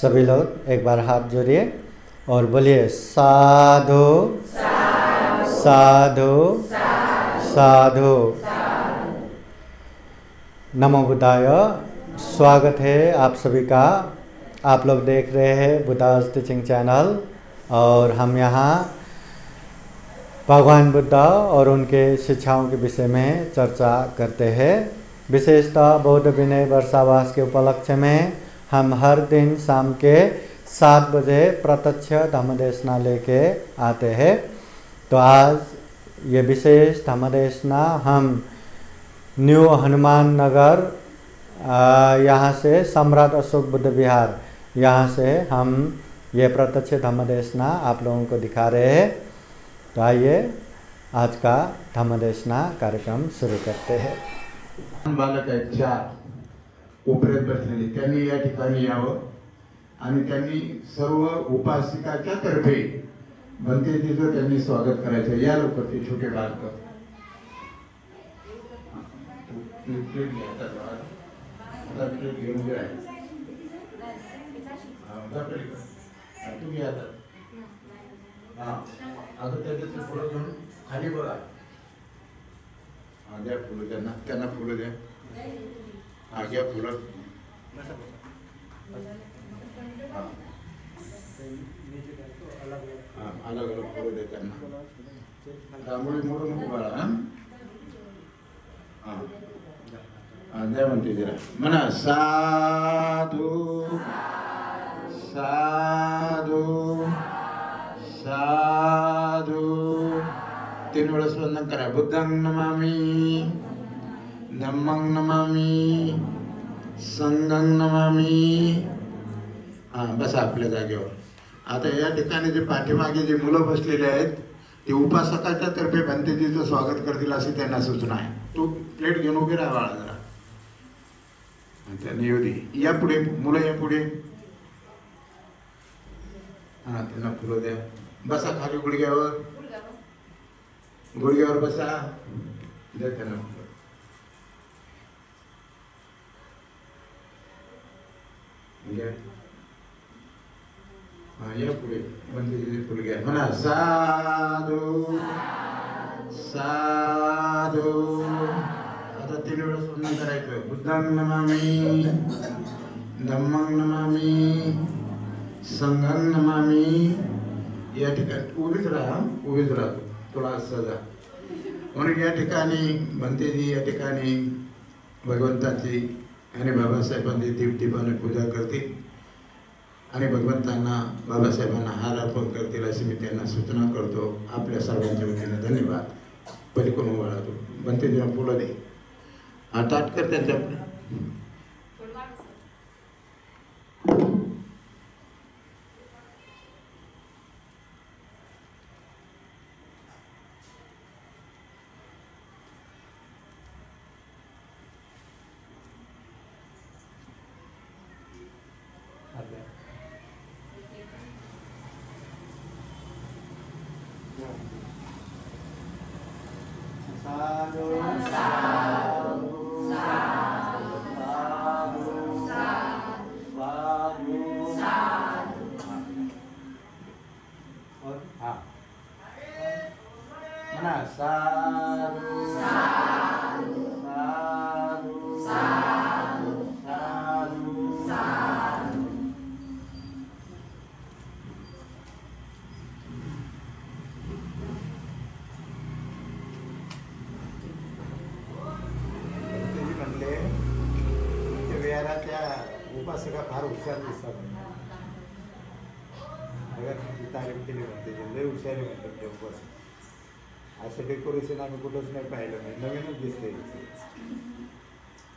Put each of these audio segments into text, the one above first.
सभी लोग एक बार हाथ जोड़िए और बोलिए साधु साधु साधु। नमो बुद्धाय। स्वागत है आप सभी का। आप लोग देख रहे हैं बुद्धास टीचिंग चैनल और हम यहाँ भगवान बुद्ध और उनके शिक्षाओं के विषय में चर्चा करते हैं। विशेषतः बौद्ध विनय वर्षावास के उपलक्ष्य में हम हर दिन शाम के 7 बजे प्रत्यक्ष धम्मदेशना लेके आते हैं। तो आज ये विशेष धम्मदेशना हम न्यू हनुमान नगर यहाँ से सम्राट अशोक बुद्ध विहार यहाँ से हम ये प्रत्यक्ष धम्मदेशना आप लोगों को दिखा रहे हैं। तो आइए आज का धम्मदेशना कार्यक्रम शुरू करते हैं। बालक आहेत 4 उपरेत बसलेले त्यांनी या ठिकाणी यावं आणि त्यांनी सर्व उपासिकाच्या तर्फे भंतेजीचं त्यांनी स्वागत करायचं। या लवकर ते छोटे बालक घेऊन घ्या तुम्ही आता अगं त्याच्याचं फुलं घेऊन खाली बघा। द्या फुलं त्यांना फुलं द्या। घ्या फुलं। अलग अलग फुलं द्या त्यांना। रांगोळी मोडून नको बाळा। द्या म्हणते जरा म्हणा साधू साधू साधू। 3 वेळा वंदन करा। बुद्धं नमामि धम्मं नमामि संघं नमामि। बसा आपल्या जागेवर। आता या ठिकाणी जे पाठीमागे जे मुलं बसलेले आहेत ते उपासकाच्या तर्फे भंतेजीचं स्वागत करतील अशी त्यांना सूचना आहे। तू प्लेट घेऊन उभे राहा बाळा जरा। त्यांनी येऊ दे। या पुढे मुलं या पुढे। त्यांना फुलं द्या। बसा खाली गुडघ्यावर गुडघ्यावर बसा। द्या त्यांना फुलं। या पुढे भंतेजीचे फुल घ्या। म्हणा साधू साधू। आता 3 वेळा वंदन करायचं। बुद्धं नमामि धम्मं नमामि संघं नमामि। या ठिकाणी उभीच राहा उभीच राहा थोडा सजा। म्हणून या ठिकाणी भंतेजी या ठिकाणी भगवंताची आणि बाबासाहेबांची दीपदीपाने पूजा करतील आणि भगवंतांना बाबासाहेबांना हार अर्पण करतील अशी मी त्यांना सूचना करतो। आपल्या सर्वांच्या वतीने धन्यवाद। पलीकडून वळा तू भंतेजीला फुलं दे। ताट कर त्यांच्या साधु साधु साधु साधु साधु। और म्हणा साधु साधु साधु साधु साधु। त्या उपासका फार हुशार दिसतात। तारीफ केली म्हणते लय हुशार आहे म्हणतात ते उपासक। असं डेकोरेशन आम्ही कुठंच नाही पाहिलं नाही। नवीनच दिसते।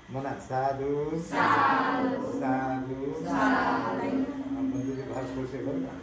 म्हणा साधू साधू म्हणजे फार खुश आहे बरं का।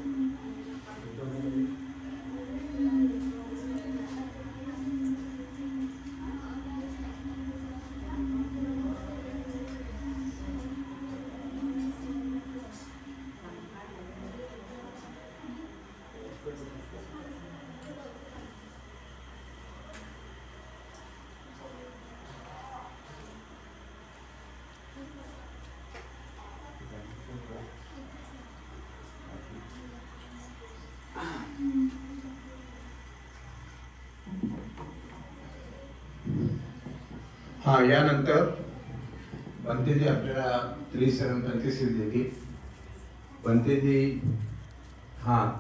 हा, यानंतर बनतेजी आपल्याला त्रिशरण पंचशील देतील. बनतेजी हा,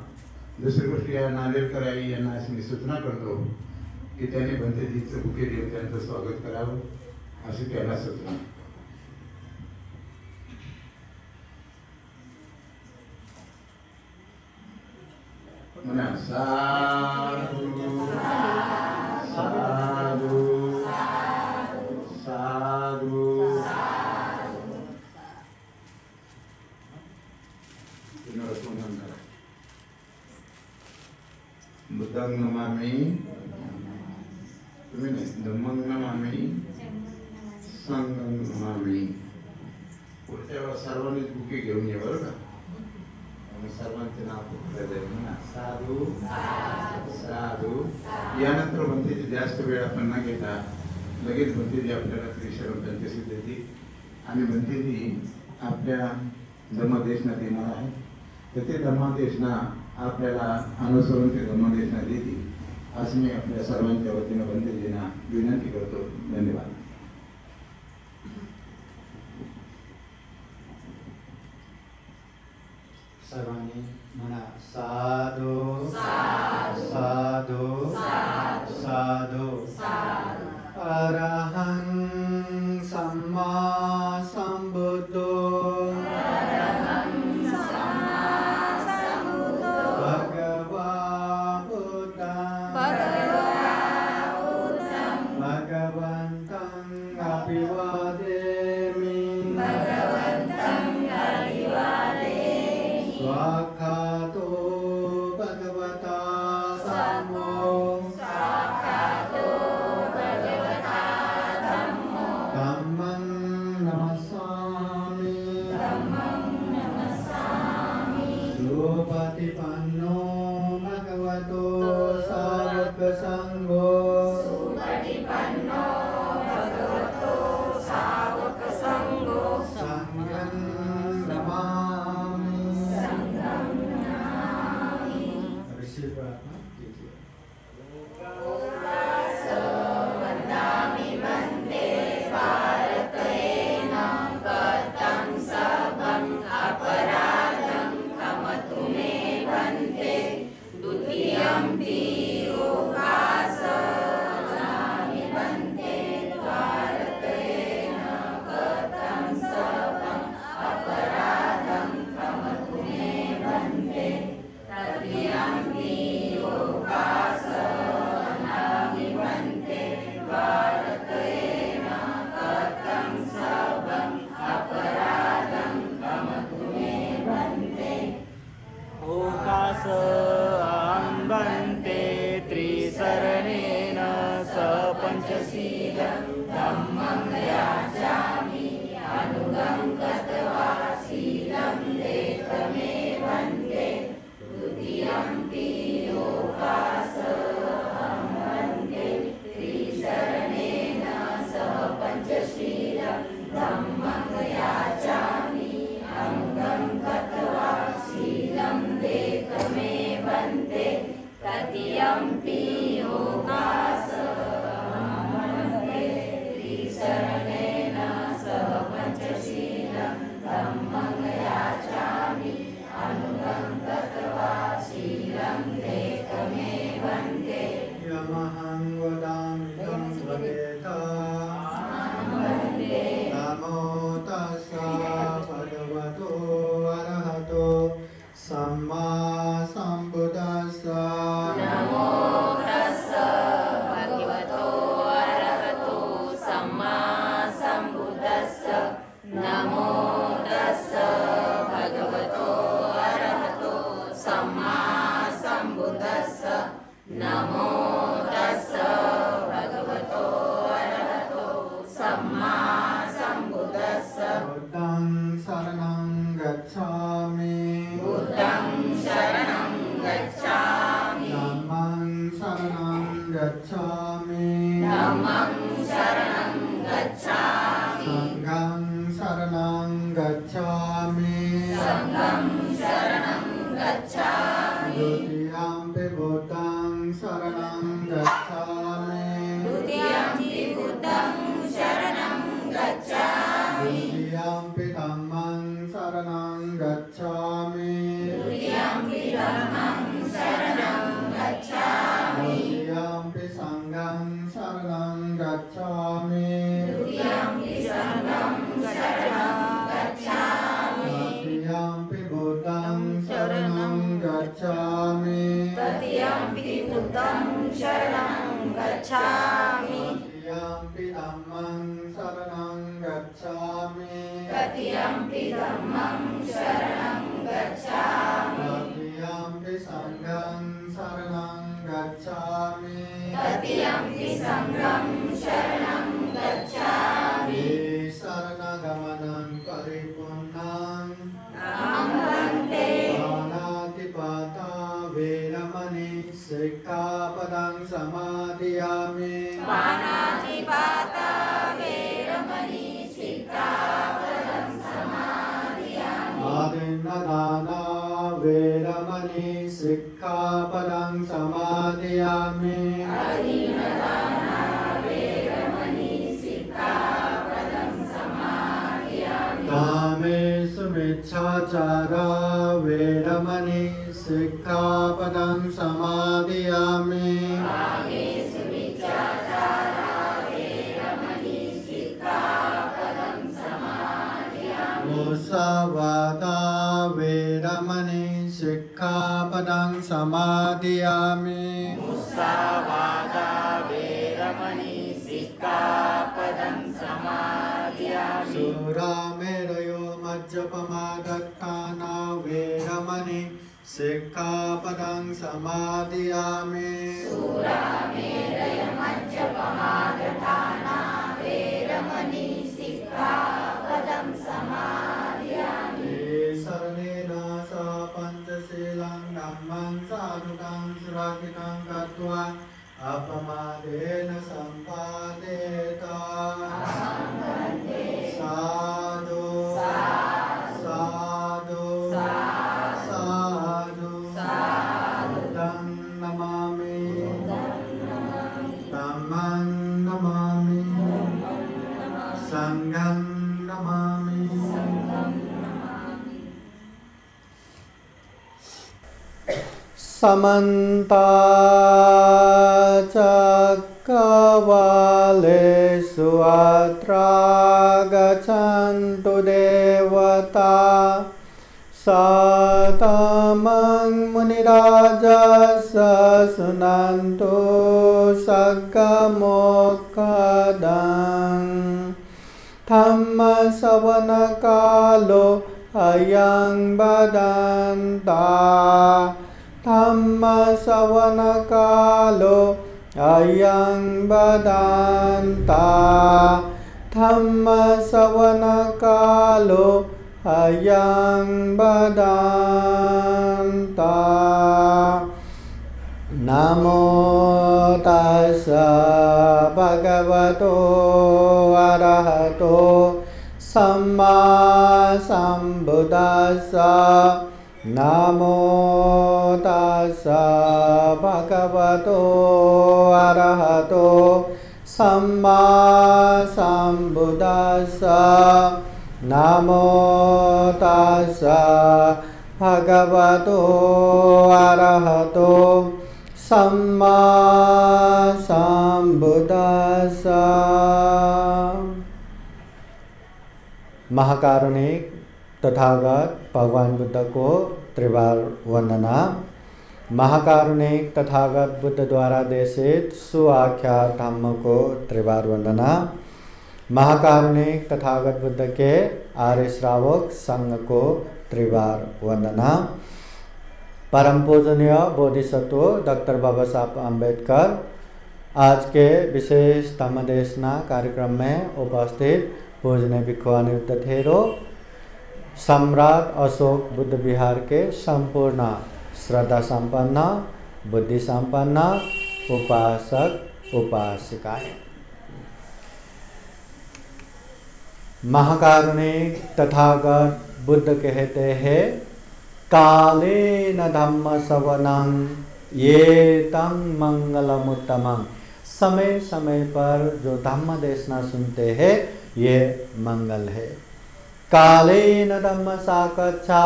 दुसरी गोष्ट या नांदेडकर आई यांना अशी मी सूचना करतो की त्यांनी बनतेजीचं बुके देऊन त्यांचं स्वागत करावं, अशी त्यांना सूचना. म्हणा साधू साधू साधू. बुद्धं नमामि, तुम्ही नाही, धम्मं नमामि, संघं नमामि. पुढच्या वेळेला सर्वांनीच बुके घेऊन ये बरं का. सर्वांचे नाव पुढे जाईल म्हणा साधू साधू. यानंतर बनतेजी जास्त वेळ आपण न घेता लगेच बनतेजी आपल्याला त्रिशरण पंचशील देतील आणि बनतेजी आपल्या धम्मदेशनात येणार आहे. तर ते धम्मदेशना आपल्याला अनुसरून ते धम्मदेशना देतील असं मी आपल्या सर्वांच्या वतीनं बनतेजींना विनंती करतो. धन्यवाद. सर्वांनी म्हणा साधू साधू साधू. अरहं सम्मा संबुद्धो भगवा बुद्धं भगवन्तं अभिवादेमि. स्वाखातो भगवता धम्मो धम्मं नमस्सामि. सुपतिपन्नो भगवतो सावकसङ्घो संघं नमामि. ऋषि प्रार्थना कीजिए. बन्ते त्रिशरणेन सपञ्चशीलं धम्मं याचामि अनुगं गत्वा शीलं देकमे वन्दे द्वितीयम्पि लोकासहं वन्दे त्रिशरणेन सपञ्चशीलं धम्मं याचामि अनुगं गत्वा शीलं देकमे वन्दे तृतीयम्पि योगासनं वन्दे त्रिशरणेन सह पञ्चशीलं धम्मं याचामि अनुगं गत्वा शीलं देकमे वन्दे. यमहं वदामि तं वदेत. नमो तस्सा भगवतो अरहतो सम्मा संबुद्धस्सा. नमो तस्सा भगवतो अरहतो सम्मा संबुद्धस्सा. नमो तस्सा भगवतो अरहतो सम्मा संबुद्धस्सा. नमो तस्सा भगवतो अरहतो सम्मा संबुद्धस्सा. बुद्धं शरणं गच्छामि. बुद्धं शरणं गच्छामि. धम्मं शरणं गच्छामि. धम्मं शरणं गच्छामि. संघं शरणं गच्छामि. संघं शरणं गच्छामि. द्वितीयम्पि बुद्धं शरणं गच्छामि. द्वितीयम्पि बुद्धं शरणं गच्छामि द्वितीयम्पि धम्मं शरणं गच्छामि तृतीयम्पि संघं शरणं गच्छामि द्वितीयम्पि संघं शरणं गच्छामि तृतीयम्पि बुद्धं शरणं गच्छामि तृतीयम्पि बुद्धं शरणं गच्छामि तृतीयम्पि धम्मं शरणं गच्छामि तृतीयम्पि धम्मं शरणं गच्छामि तृतीयम्पि संघं शरणं गच्छामि तृतीयम्पि संघं शरणं गच्छामि शरणगमनं परिपूर्णं अहं वन्दे पाणातिपाता वेरमणि सिक्खापदं समादयामि पाणातिपाता वेरमणि सिक्खापदं समादयामि आदिन्नदाना वेरमणि सिक्खापदं समादयामि अदीनदाना वेरमणि सिक्खापदं समादयामि कामेषु मिच्छाचारा वेरमणि सिक्खापदं समादयामि कामेषु मिथ्याचारा वेरमणि सिक्खापदं समादयामि मुसावादा वेरमणि सिक्खापदं समादयामि मुसावादा वेरमणि सिक्खापदं समादयामि सुरामेरयो मज्जपमादत्ताना वेरमणि सिक्खापदं समादयामि सूरामेरयमज्जपमादधाना वेरमणि सिक्खापदं समादयामि शरणेन सह पञ्चशीलं धम्मं साधुकं सुरक्षितं कृत्वा अपमादेन सम्पादेत साधु साधु साधु तं नमामि धम्मं नमामि संघं नमामि समन्ता चक्रवालेषु अत्रा गच्छन्तु देवता सतमं मुनिराजस्य शृण्वन्तु सद्गमोक्खदं धम्मश्रवणकालो अयं वदन्ता धम्मश्रवणकालो अयं वदन्ता धम्मश्रवणकालो अयं वदन्ता नमो तस्स भगवतो अरहतो सम्मा सम्बुद्दस्स नमो तस्स भगवतो अरहतो सम्मा सम्बुद्दस्स नमो तस्स भगवतो अरहतो सम्मा सम्बुद्दस्स। महाकारुणिक तथागत भगवान बुद्ध को त्रिवार वंदना। महाकारुणिक तथागत बुद्ध द्वारा देशित सुआख्या धम्म को त्रिवार वंदना। महाकारुणिक तथागत बुद्ध के आर्य श्रावक संघ को त्रिवार वंदना। परम पूजनीय बोधिसत्व डॉक्टर बाबा साहब अम्बेडकर आज के विशेष धम्म देशना कार्यक्रम में उपस्थित पूजनीय भिक्षुआनियुक्त थेरो सम्राट अशोक बुद्ध विहार के संपूर्ण श्रद्धा संपन्न बुद्धि संपन्न उपासक उपासिकाएं। महाकारुणिक तथागत बुद्ध कहते हैं कालेन धम्म श्रवणं ये तं मंगलमुत्तमं। समय समय पर जो धम्म देशना सुनते हैं ये मंगल है। कालेन धम्म साकच्छा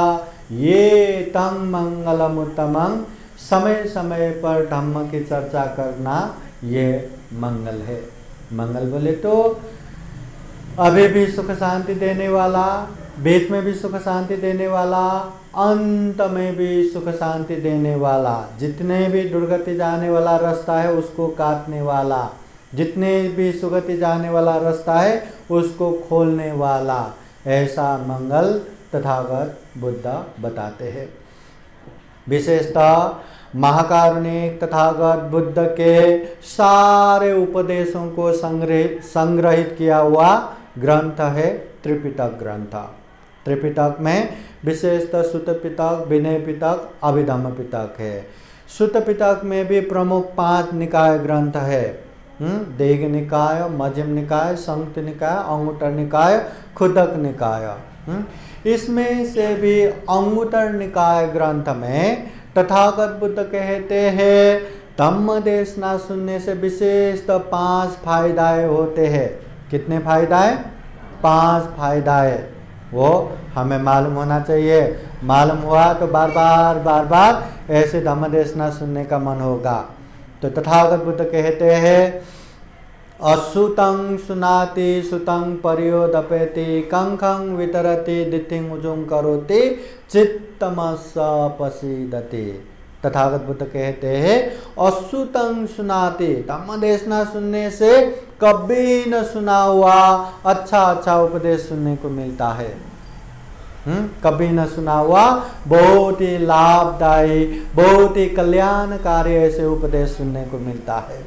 ये तंग मंगलम उत्तमं। समय समय पर धम्म की चर्चा करना ये मंगल है। मंगल बोले तो अभी भी सुख शांति देने वाला, बीच में भी सुख शांति देने वाला, अंत में भी सुख शांति देने वाला, जितने भी दुर्गति जाने वाला रास्ता है उसको काटने वाला, जितने भी सुगति जाने वाला रास्ता है उसको खोलने वाला, ऐसा मंगल तथागत बुद्ध बताते हैं। विशेषतः महाकारुणिक तथागत बुद्ध के सारे उपदेशों को संग्रहित किया हुआ ग्रंथ है त्रिपिटक ग्रंथ। त्रिपिटक में विशेषतः सुत्त पिटक, विनय पिटक, अभिधम्म पिटक है। सुत्त पिटक में भी प्रमुख 5 निकाय ग्रंथ है। दीघ निकाय, मध्यम निकाय, संयुक्त निकाय, अंगुत्तर निकाय, खुदक निकाय। इसमें से भी अंगुत्तर निकाय ग्रंथ में तथागत बुद्ध कहते हैं धम्म देशना सुनने से विशेषतः 5 फायदाएं होते हैं। कितने फायदाएं? 5 फायदाएं। वो हमें मालूम होना चाहिए। मालूम हुआ तो बार बार ऐसे धम्म देशना सुनने का मन होगा। तो तथागत बुद्ध कहते हैं अश्रुतं सुनाति सुतं पर्योदपेति कंखं वितरति दिथिं उजुं करोति चित्तमसपसीदति। तथागत बुद्ध कहते हैं अश्रुतं सुनाति, धम्म देशना सुनने से कभी न सुना हुआ अच्छा उपदेश सुनने को मिलता है। कभी न सुना हुआ बहुत ही लाभदायी, बहुत ही कल्याणकारी ऐसे उपदेश सुनने को मिलता है।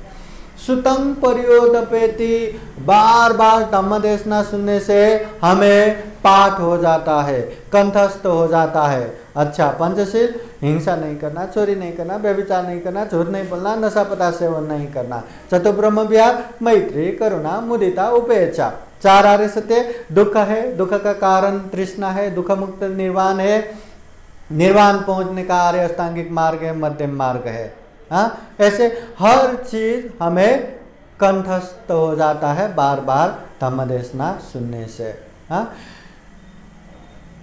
सुतं पर्योदपेति, बार धम्म देशना सुनने से हमें पाठ हो जाता है, कंठस्थ हो जाता है। अच्छा, पंचशील, हिंसा नहीं करना, चोरी नहीं करना, व्यभिचार नहीं करना, झूठ नहीं बोलना, नशा पदार्थ सेवन नहीं करना, चतुर्ब्रह्म विहार, मैत्री, करुणा, मुदिता, उपेक्षा। 4 आर्य सत्य। दुख है, दुख का कारण तृष्णा है, दुख मुक्त निर्वाण है, निर्वाण पहुंचने का आर्य अष्टांगिक मार्ग है, मध्यम मार्ग है। ऐसे हर चीज हमें कंठस्थ हो जाता है बार धम्म देशना सुनने से।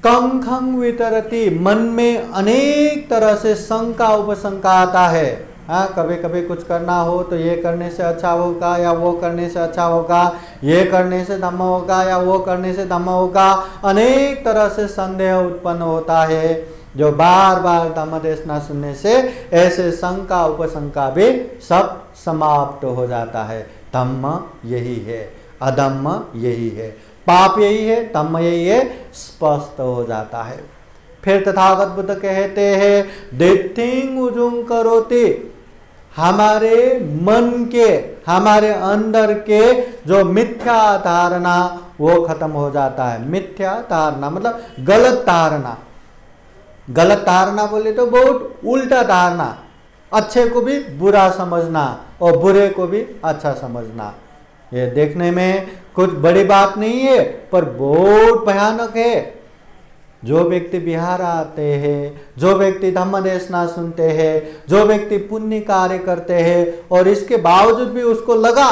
कंखं वितरति, मन में अनेक तरह से शंका उपशंका आता है। कभी कभी कुछ करना हो तो ये करने से अच्छा होगा या वो करने से अच्छा होगा, ये करने से धम्म होगा या वो करने से धम्म होगा। अनेक तरह से संदेह उत्पन्न होता है, जो बार धम्म देशना सुनने से ऐसे शंका उपशंका भी सब समाप्त हो जाता है। धम्म यही है, अधम्म यही है, पाप यही है, धम्म यही है, स्पष्ट हो जाता है। फिर तथागत बुद्ध कहते हैं दिथिं उजुं करोति, हमारे मन के, हमारे अंदर के जो मिथ्या धारणा वो खत्म हो जाता है। मिथ्या धारणा मतलब गलत धारणा। गलत धारणा बोले तो बहुत उल्टा धारणा, अच्छे को भी बुरा समझना और बुरे को भी अच्छा समझना। ये देखने में कुछ बड़ी बात नहीं है पर बहुत भयानक है। जो व्यक्ति बिहार आते हैं, जो व्यक्ति धम्म देशना सुनते हैं, जो व्यक्ति पुण्य कार्य करते हैं और इसके बावजूद भी उसको लगा,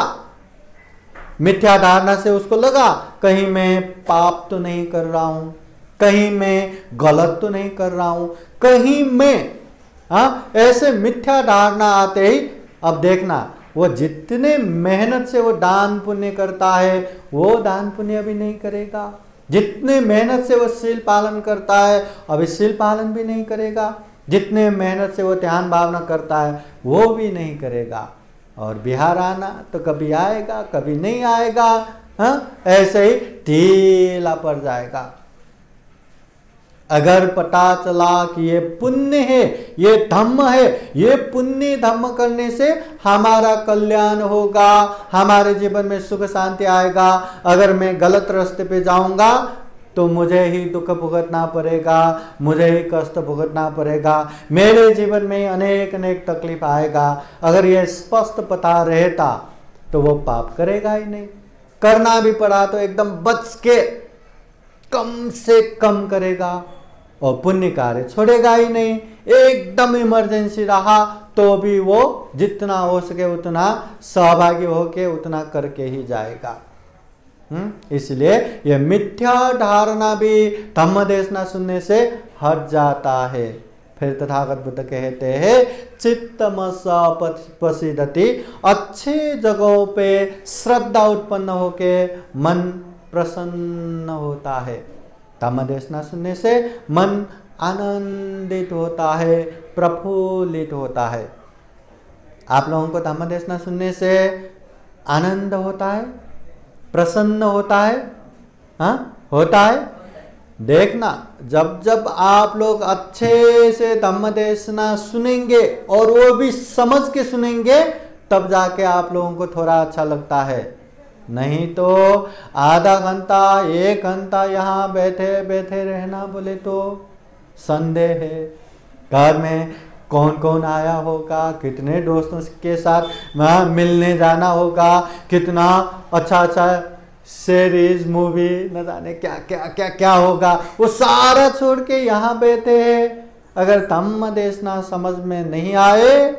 मिथ्या धारणा से उसको लगा कहीं मैं पाप तो नहीं कर रहा हूं, कहीं मैं गलत तो नहीं कर रहा हूं, कहीं मैं ऐसे मिथ्या धारणा आते ही अब देखना वो जितने मेहनत से वो दान पुण्य करता है वो दान पुण्य अभी नहीं करेगा। जितने मेहनत से वो शील पालन करता है अभी शील पालन भी नहीं करेगा। जितने मेहनत से वो ध्यान भावना करता है वो भी नहीं करेगा। और बिहार आना तो कभी आएगा कभी नहीं आएगा, ऐसे ही ढीला पड़ जाएगा। अगर पता चला कि ये पुण्य है, ये धम्म है, ये पुण्य धम्म करने से हमारा कल्याण होगा, हमारे जीवन में सुख शांति आएगा, अगर मैं गलत रास्ते पे जाऊंगा तो मुझे ही दुख भुगतना पड़ेगा, मुझे ही कष्ट भुगतना पड़ेगा, मेरे जीवन में अनेक अनेक तकलीफ आएगा। अगर ये स्पष्ट पता रहता तो वो पाप करेगा ही नहीं। करना भी पड़ा तो एकदम बच के कम से कम करेगा और पुण्य कार्य छोड़ेगा ही नहीं। एकदम इमरजेंसी रहा तो भी वो जितना हो सके उतना सहभागी होके उतना करके ही जाएगा। इसलिए ये मिथ्या धारणा भी धम्म देशना सुनने से हट जाता है। फिर तथागत बुद्ध कहते हैं चित्तमसा पसीदति, अच्छे जगहों पे श्रद्धा उत्पन्न होके मन प्रसन्न होता है। धम्म देशना सुनने से मन आनंदित होता है, प्रफुल्लित होता है। आप लोगों को धम्म देशना सुनने से आनंद होता है, प्रसन्न होता है? हाँ, होता है। देखना, जब जब आप लोग अच्छे से धम्म देशना सुनेंगे और वो भी समझ के सुनेंगे, तब जाके आप लोगों को थोड़ा अच्छा लगता है। नहीं तो आधा घंटा 1 घंटा यहाँ बैठे बैठे रहना बोले तो संदेह है। घर में कौन कौन आया होगा, कितने दोस्तों के साथ मिलने जाना होगा, कितना अच्छा अच्छा सीरीज मूवी न जाने क्या क्या क्या क्या होगा, वो सारा छोड़ के यहाँ बैठे हैं। अगर धम्म देशना समझ में नहीं आए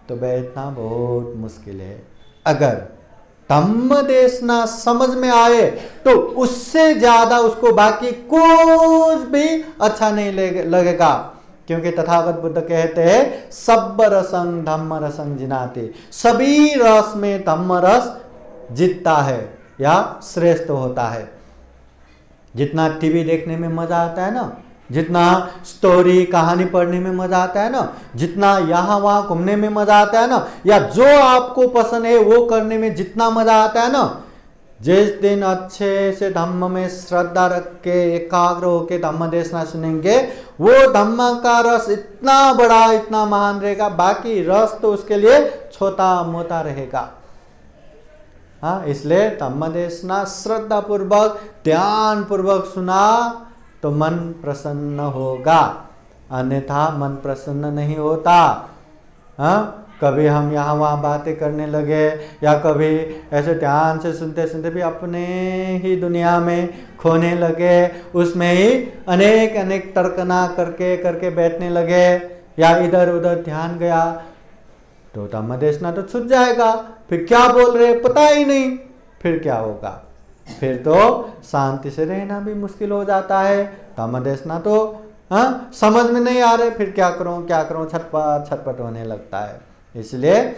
तो बैठना बहुत मुश्किल है। अगर धम्म देशना समझ में आए तो उससे ज्यादा उसको बाकी कुछ भी अच्छा नहीं लगेगा। क्योंकि तथागत बुद्ध कहते हैं सब रसंग धम्म रसंग जिनाते, सभी रस में धम्म रस जीतता है या श्रेष्ठ होता है। जितना टीवी देखने में मजा आता है ना, जितना स्टोरी कहानी पढ़ने में मजा आता है ना, जितना यहाँ वहाँ घूमने में मजा आता है ना, या जो आपको पसंद है वो करने में जितना मजा आता है ना, जिस दिन अच्छे से धम्म में श्रद्धा रख के एकाग्र होके धम्म देशना सुनेंगे, वो धम्म का रस इतना बड़ा इतना महान रहेगा, बाकी रस तो उसके लिए छोटा मोटा रहेगा। हाँ, इसलिए धम्म देशना श्रद्धा पूर्वक ध्यान पूर्वक सुना तो मन प्रसन्न होगा, अन्यथा मन प्रसन्न नहीं होता। हाँ, कभी हम यहाँ वहाँ बातें करने लगे या कभी ऐसे ध्यान से सुनते सुनते भी अपने ही दुनिया में खोने लगे, उसमें ही अनेक अनेक तर्कना करके करके बैठने लगे या इधर उधर ध्यान गया, तो धम्म देशना तो छूट जाएगा। फिर क्या बोल रहे पता ही नहीं, फिर क्या होगा? फिर तो शांति से रहना भी मुश्किल हो जाता है। धम्म देशना तो समझ में नहीं आ रहे, फिर क्या करूं क्या करूं, छटपट छटपट होने लगता है। इसलिए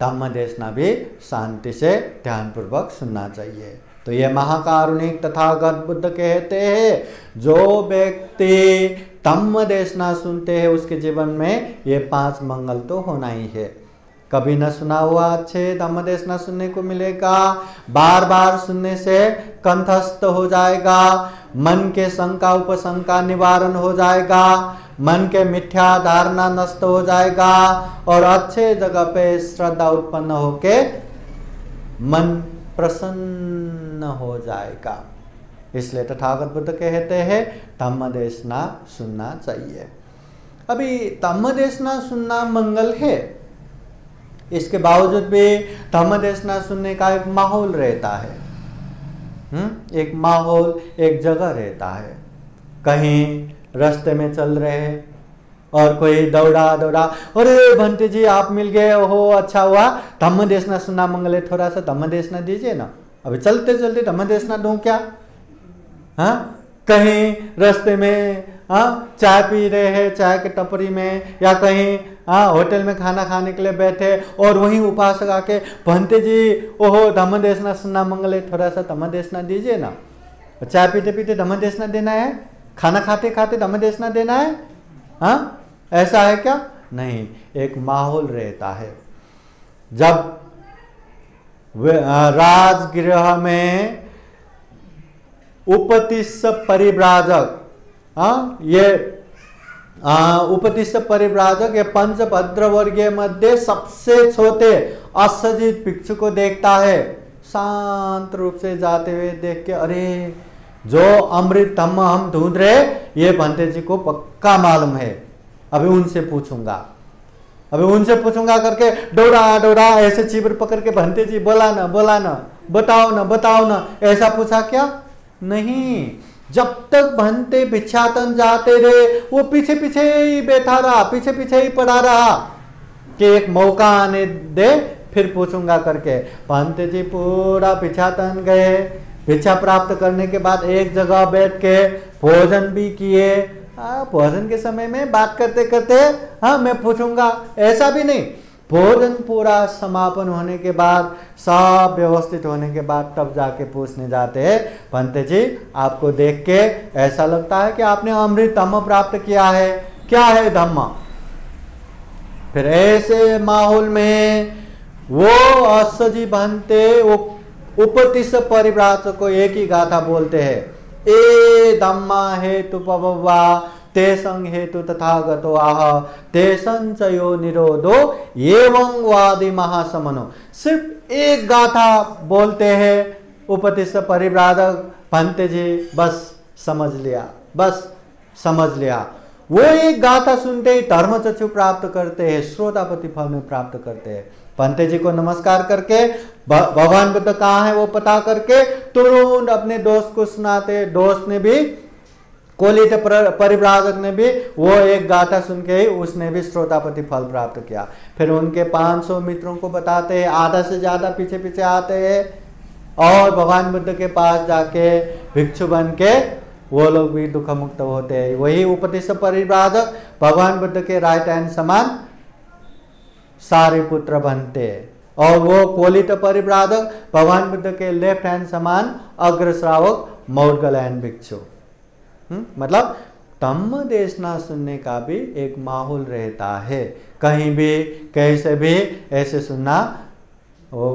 धम्म देशना भी शांति से ध्यान पूर्वक सुनना चाहिए। तो ये महाकारुणिक तथागत बुद्ध कहते हैं जो व्यक्ति धम्म देशना सुनते हैं उसके जीवन में ये 5 मंगल तो होना ही है। कभी न सुना हुआ अच्छे धम्म देशना सुनने को मिलेगा, बार बार सुनने से कंठस्थ हो जाएगा, मन के शंका उपशंका निवारण हो जाएगा, मन के मिथ्या धारणा नष्ट हो जाएगा और अच्छे जगह पे श्रद्धा उत्पन्न होके मन प्रसन्न हो जाएगा। इसलिए तथागत बुद्ध कहते हैं धम्म देशना सुनना चाहिए। अभी धम्म देशना सुनना मंगल है, इसके बावजूद भी धम्म देशना सुनने का एक माहौल रहता है। एक माहौल एक जगह रहता है। कहीं रास्ते में चल रहे हैं और कोई दौड़ा दौड़ा, अरे भंते जी आप मिल गए, ओहो अच्छा हुआ, धम्म देशना सुनना मंगल है, थोड़ा सा धम्म देशना दीजिए ना। अभी चलते चलते धम्म देशना दूं क्या? हाँ, कहीं रास्ते में चाय पी रहे हैं चाय के टपरी में, या कहीं होटल में खाना खाने के लिए बैठे और वहीं उपासक आके भंते जी ओहो धम्म देशना सुनना मंगल है, थोड़ा सा धम्म देशना दीजिए ना। चाय पीते पीते धम्म देशना देना है, खाना खाते खाते धम्म देशना देना है? हाँ, ऐसा है क्या? नहीं, एक माहौल रहता है। जब राजगृह में उपतिष्ठ परिव्राजक, ये उपतिष्ठ परिव्राजक ये पंचभद्र वर्गीय मध्य सबसे छोटे असजित भिक्षु को देखता है, शांत रूप से जाते हुए देख के, अरे जो अमृत धम्म हम ढूंढ रहे ये भंते जी को पक्का मालूम है, अभी उनसे पूछूंगा करके दौड़ा दौड़ा ऐसे चिबर पकड़ के भंते जी बोला ना बताओ ना, ऐसा पूछा क्या? नहीं, जब तक भंते भिक्षाटन जाते रहे वो पीछे पीछे ही बैठा रहा, पीछे पीछे ही पड़ा रहा कि एक मौका आने दे फिर पूछूंगा करके। पंत जी पूरा भिक्षाटन गए, भिक्षा प्राप्त करने के बाद एक जगह बैठ के भोजन भी किए। भोजन के समय में बात करते करते हाँ मैं पूछूंगा, ऐसा भी नहीं। भोजन पूरा समापन होने के बाद, सब व्यवस्थित होने के बाद तब जाके पूछने जाते हैं, पंत जी आपको देख के ऐसा लगता है कि आपने अमृत धम्म प्राप्त किया है, क्या है धम्म? फिर ऐसे माहौल में वो अश्वजी भंते वो उपतिश परिव्राजक को एक ही गाथा बोलते हैं, ए धम्मा हेतु पववा ते संग हेतु तथागतो आह ते संचयो निरोधो एवं वादी महासमनो। सिर्फ एक गाथा बोलते हैं उपतिश परिव्राजक भंते जी, बस समझ लिया, बस समझ लिया। वो एक गाथा सुनते ही धर्मचक्षु प्राप्त करते हैं, श्रोतापति फल में प्राप्त करते हैं। पंत जी को नमस्कार करके भगवान बुद्ध कहाँ है वो पता करके तुरंत अपने दोस्त को सुनाते। दोस्त ने भी, कोलित परिव्राजक ने भी वो एक गाथा सुन के ही उसने भी श्रोतापति फल प्राप्त किया। फिर उनके 500 मित्रों को बताते हैं, आधा से ज्यादा पीछे पीछे आते हैं और भगवान बुद्ध के पास जाके भिक्षु बन के वो लोग भी दुख मुक्त होते हैं। वही उपतिश परिव्राजक भगवान बुद्ध के राइट हैंड समान सारे पुत्र बनते हैं और वो कोलित परिव्राजक भगवान बुद्ध के लेफ्ट हैंड समान अग्र श्रावक मौर्गलैन भिक्षु। मतलब धम्म देशना सुनने का भी एक माहौल रहता है, कहीं भी कैसे भी ऐसे सुनना वो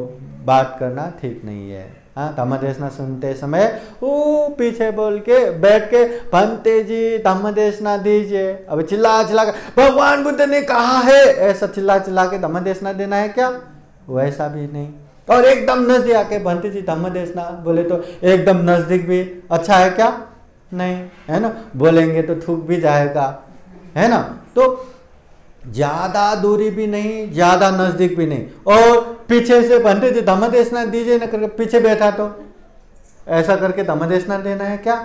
बात करना ठीक नहीं है। हाँ, धम्म देशना सुनते समय वो पीछे बोल के बैठ के पंते जी धम्म देशना दीजिए, अब चिल्ला चिल्ला के भगवान बुद्ध ने कहा है, ऐसा चिल्ला चिल्ला के धम्म देशना देना है क्या? वैसा भी नहीं। और एकदम नजदीक आके पंते जी धम्म देशना बोले तो एकदम नजदीक भी अच्छा है क्या? नहीं, है ना, बोलेंगे तो थूक भी जाएगा, है ना। तो ज्यादा दूरी भी नहीं, ज्यादा नजदीक भी नहीं, और पीछे से पंडित जी धम्म देशना दीजिए न करके पीछे बैठा तो ऐसा करके धम्म देशना देना है क्या?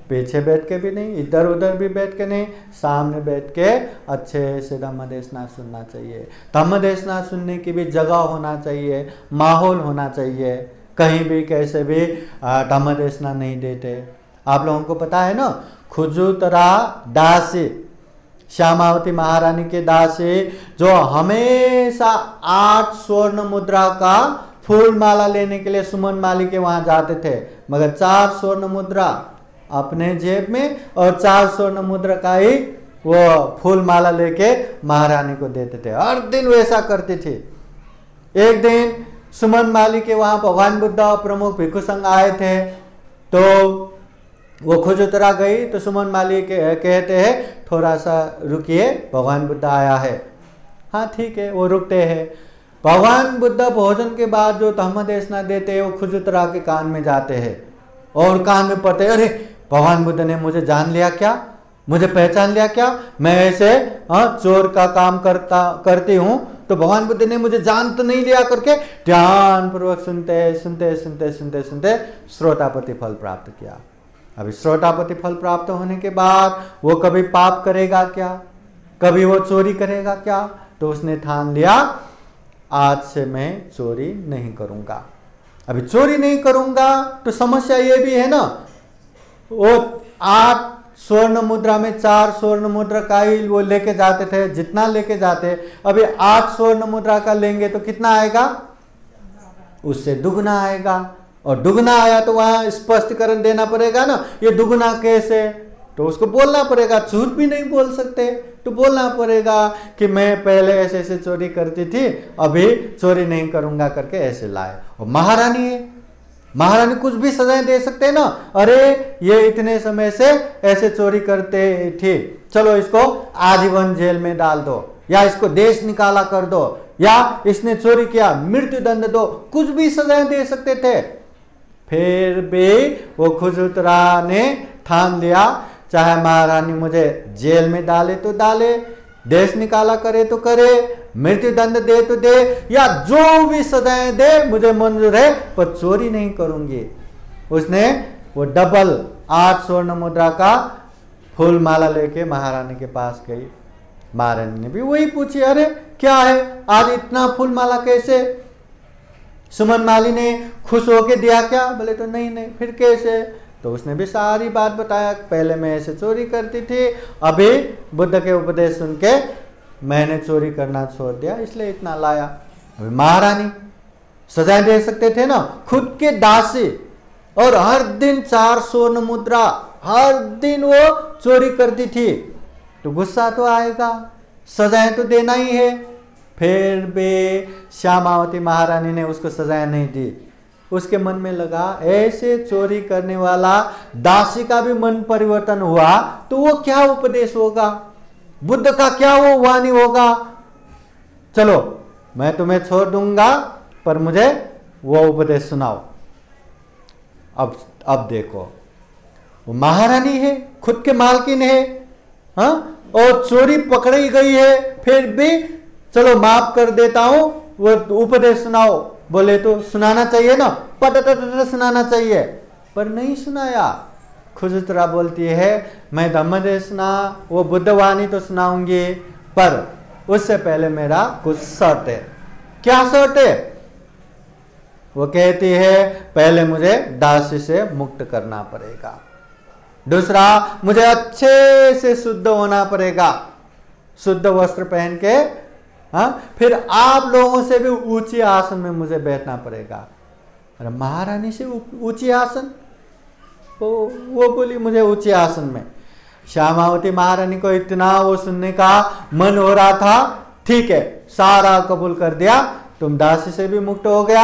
पीछे बैठ के भी नहीं, इधर उधर भी बैठ के नहीं, सामने बैठ के अच्छे से धम्म देशना सुनना चाहिए। धम्म देशना सुनने की भी जगह होना चाहिए, माहौल होना चाहिए। कहीं भी कैसे भी धम्म देशना नहीं देते। आप लोगों को पता है ना, खुजूतरा दासी, श्यामावती महारानी के दासी जो हमेशा 8 स्वर्ण मुद्रा का फूल माला लेने के लिए सुमन माली के वहां जाते थे, मगर 4 स्वर्ण मुद्रा अपने जेब में और 4 स्वर्ण मुद्रा का ही वो फूल माला लेके महारानी को देते थे। हर दिन वैसा करती थी। एक दिन सुमन माली के वहां भगवान बुद्ध प्रमुख भिक्षु संघ आए थे, तो वो खुजूतरा गई तो सुमन माली कहते हैं थोड़ा सा रुकिए, भगवान बुद्ध आया है। हाँ ठीक है, वो रुकते हैं। भगवान बुद्ध भोजन के बाद जो धम्म देशना देते हैं वो खुजूतरा के कान में जाते हैं और कान में पड़ते हैं, अरे भगवान बुद्ध ने मुझे जान लिया क्या, मुझे पहचान लिया क्या, मैं ऐसे चोर का काम करती हूँ तो भगवान बुद्ध ने मुझे जान तो नहीं लिया करके ध्यान पूर्वक सुनते सुनते सुनते सुनते सुनते श्रोतापति फल प्राप्त किया। अभी श्रोतापति फल प्राप्त होने के बाद वो कभी पाप करेगा क्या, कभी वो चोरी करेगा क्या? तो उसने ठान लिया आज से मैं चोरी नहीं करूंगा। अभी चोरी नहीं करूंगा तो समस्या ये भी है ना, वो 8 स्वर्ण मुद्रा में 4 स्वर्ण मुद्रा का ही वो लेके जाते थे, जितना लेके जाते, अभी 8 स्वर्ण मुद्रा का लेंगे तो कितना आएगा? उससे दुगना आएगा, और दुगना आया तो वहां स्पष्टीकरण देना पड़ेगा ना, ये दुगना कैसे? तो उसको बोलना पड़ेगा, झूठ भी नहीं बोल सकते, तो बोलना पड़ेगा कि मैं पहले ऐसे ऐसे चोरी करती थी, अभी चोरी नहीं करूंगा करके ऐसे लाए। और महारानी है, महारानी कुछ भी सजाएं दे सकते हैं ना, अरे ये इतने समय से ऐसे चोरी करते थे, चलो इसको आजीवन जेल में डाल दो, या इसको देश निकाला कर दो, या इसने चोरी किया मृत्यु दंड दो, कुछ भी सजाएं दे सकते थे। फिर भी वो खुजूतरा ने ठान लिया, चाहे महारानी मुझे जेल में डाले तो डाले, देश निकाला करे तो करे, मृत्यु दंड दे तो दे, या जो भी सजाएं दे मुझे मंजूर है, पर चोरी नहीं करूंगी। उसने वो डबल 8 स्वर्ण मुद्रा का फूल माला लेके महारानी के पास गई। महारानी ने भी वही पूछी, अरे क्या है आज इतना फूल माला कैसे? सुमन माली ने खुश होके दिया क्या? बोले तो नहीं नहीं। फिर कैसे? तो उसने भी सारी बात बताया, पहले मैं ऐसे चोरी करती थी, अभी बुद्ध के उपदेश सुन के मैंने चोरी करना छोड़ दिया, इसलिए इतना लाया। अभी महारानी सजाएं दे सकते थे ना, खुद के दासी, और हर दिन 4 स्वर्ण मुद्रा हर दिन वो चोरी करती थी, तो गुस्सा तो आएगा, सजाएं तो देना ही है। फिर भी श्यामावती महारानी ने उसको सजाएं नहीं दी। उसके मन में लगा ऐसे चोरी करने वाला दासी का भी मन परिवर्तन हुआ तो वो क्या उपदेश होगा, बुद्ध का क्या वो वाणी होगा। चलो मैं तुम्हें छोड़ दूंगा, पर मुझे वो उपदेश सुनाओ। अब देखो, वो महारानी है, खुद के मालकिन है, हाँ, और चोरी पकड़ी गई है, फिर भी चलो माफ कर देता हूं, वो उपदेश सुनाओ। बोले तो सुनाना चाहिए ना, पट सुनाना चाहिए, पर नहीं सुनाया। खुजतरा बोलती है मैं धम्मदेशना वो बुद्धवाणी तो सुनाऊंगी, पर उससे पहले मेरा कुछ शर्त है। क्या शर्त है? वो कहती है पहले मुझे दासी से मुक्त करना पड़ेगा, दूसरा मुझे अच्छे से शुद्ध होना पड़ेगा, शुद्ध वस्त्र पहन के, हाँ, फिर आप लोगों से भी ऊंची आसन में मुझे बैठना पड़ेगा। अरे महारानी से ऊंची आसन? वो बोली मुझे ऊंची आसन में। श्यामावती महारानी को इतना वो सुनने का मन हो रहा था, ठीक है सारा कबूल कर दिया, तुम दासी से भी मुक्त हो गया,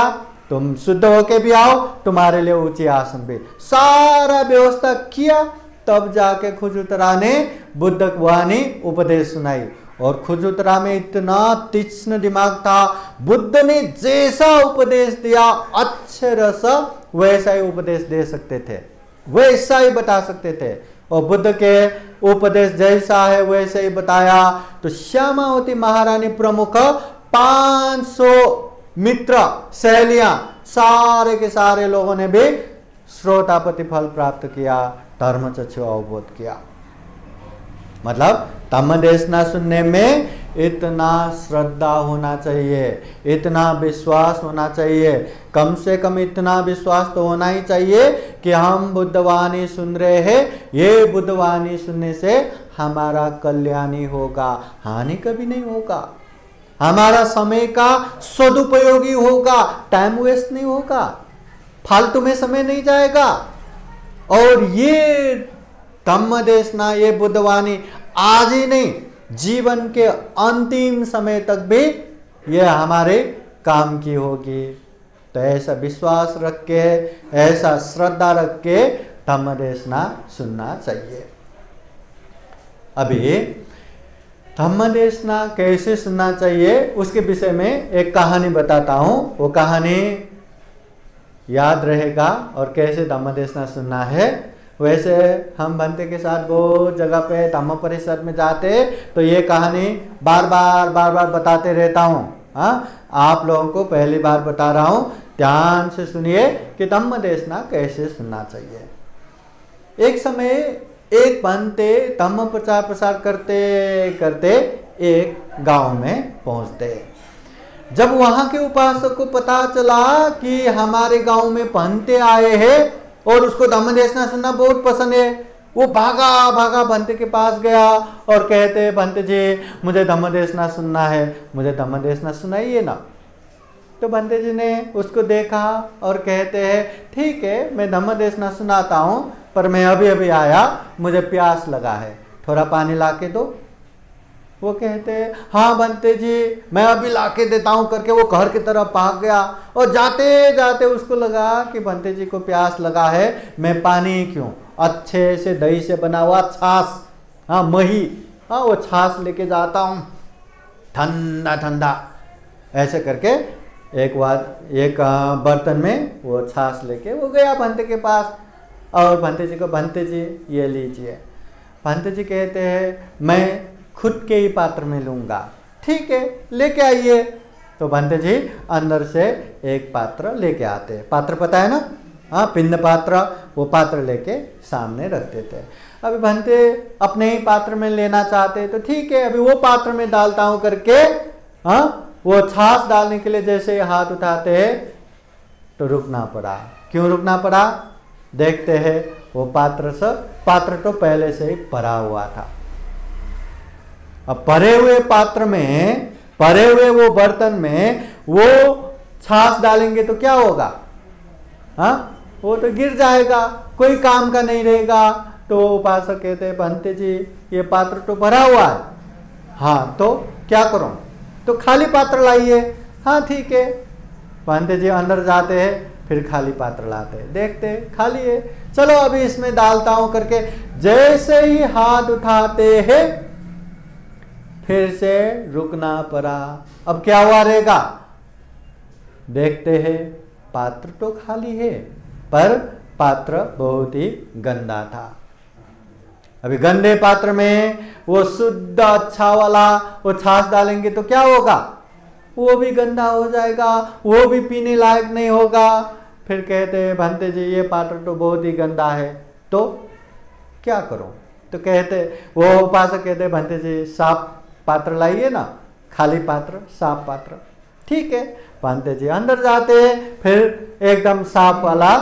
तुम शुद्ध होके भी आओ, तुम्हारे लिए ऊंची आसन भी, सारा व्यवस्था किया। तब जाके खुजुतरा ने बुद्ध वाणी उपदेश सुनाई। और खुजुतरा में इतना तीक्ष्ण दिमाग था, बुद्ध ने जैसा उपदेश दिया अच्छे रस वैसा ही उपदेश दे सकते थे, वैसा ही बता सकते थे, और बुद्ध के उपदेश जैसा है वैसे ही बताया। तो श्यामावती महारानी प्रमुख 500 मित्र सहेलियां, सारे के सारे लोगों ने भी श्रोतापति फल प्राप्त किया, धर्मचक्षु अवबोध किया। मतलब धम्मदेशना सुनने में इतना श्रद्धा होना चाहिए, इतना विश्वास होना चाहिए, कम से कम इतना विश्वास तो होना ही चाहिए कि हम बुद्धवाणी सुन रहे हैं, ये बुद्धवाणी सुनने से हमारा कल्याण ही होगा, हानि कभी नहीं होगा, हमारा समय का सदुपयोगी होगा, टाइम वेस्ट नहीं होगा, फालतू में समय नहीं जाएगा। और ये धम्मदेशना, ये बुद्धवाणी आज ही नहीं, जीवन के अंतिम समय तक भी ये हमारे काम की होगी। तो ऐसा विश्वास रख के, ऐसा श्रद्धा रख के धम्मदेशना सुनना चाहिए। अभी धम्मदेशना कैसे सुनना चाहिए उसके विषय में एक कहानी बताता हूं, वो कहानी याद रहेगा और कैसे धम्मदेशना सुनना है। वैसे हम भंते के साथ बहुत जगह पे धम्म परिषद में जाते तो ये कहानी बार बार बताते रहता हूँ। हाँ, आप लोगों को पहली बार बता रहा हूँ, ध्यान से सुनिए कि धम्मदेशना कैसे सुनना चाहिए। एक समय एक भंते धम्म प्रचार करते करते एक गांव में पहुंचते। जब वहां के उपासक को पता चला कि हमारे गांव में भंते आए हैं और उसको धम्मदेशना सुनना बहुत पसंद है, वो भागा भंते के पास गया और कहते भंते जी मुझे धम्मदेशना सुनना है, मुझे धम्मदेशना सुनाइए ना। तो भंते जी ने उसको देखा और कहते हैं ठीक है मैं धम्मदेशना सुनाता हूँ, पर मैं अभी अभी आया, मुझे प्यास लगा है, थोड़ा पानी लाके दो। वो कहते हैं हाँ भंते जी मैं अभी लाके देता हूँ करके वो घर की तरफ भाग गया। और जाते जाते उसको लगा कि भंते जी को प्यास लगा है, मैं पानी क्यों, अच्छे से दही से बना हुआ छाछ, हाँ मही, हाँ वो छाछ लेके जाता हूँ ठंडा ठंडा। ऐसे करके एक बर्तन में वो छाछ लेके वो गया भंते के पास और भंते जी को, भंते जी ये लीजिए। भंते जी कहते हैं मैं खुद के ही पात्र में लूँगा। ठीक है लेके आइए। तो भंते जी अंदर से एक पात्र लेके आते, पात्र पता है ना, हाँ पिंड पात्र, वो पात्र लेके सामने रख देते। अभी भंते अपने ही पात्र में लेना चाहते तो ठीक है अभी वो पात्र में डालता हूँ करके, हाँ वो छाछ डालने के लिए जैसे हाथ उठाते हैं तो रुकना पड़ा। क्यों रुकना पड़ा? देखते हैं वो पात्र तो पहले से ही भरा हुआ था। अब भरे हुए पात्र में, भरे हुए वो बर्तन में वो छाछ डालेंगे तो क्या होगा? हाँ, वो तो गिर जाएगा, कोई काम का नहीं रहेगा। तो उपासक कहते हैं भंते जी ये पात्र तो भरा हुआ है, हाँ तो क्या करूं? तो खाली पात्र लाइए। हाँ ठीक है। भंते जी अंदर जाते हैं, फिर खाली पात्र लाते हैं, देखते खाली है, चलो अभी इसमें डालता हूं करके जैसे ही हाथ उठाते हैं फिर से रुकना पड़ा। अब क्या हुआ रहेगा? देखते हैं पात्र तो खाली है पर पात्र बहुत ही गंदा था। अभी गंदे पात्र में वो शुद्ध अच्छा वाला वो छाछ डालेंगे तो क्या होगा? वो भी गंदा हो जाएगा, वो भी पीने लायक नहीं होगा। फिर कहते हैं भंते जी ये पात्र तो बहुत ही गंदा है, तो क्या करूं? तो कहते वो उपासक कहते भंते जी साफ पात्र लाइए ना, खाली पात्र, साफ पात्र। ठीक है, भंते जी अंदर जाते हैं, फिर एकदम साफ वाला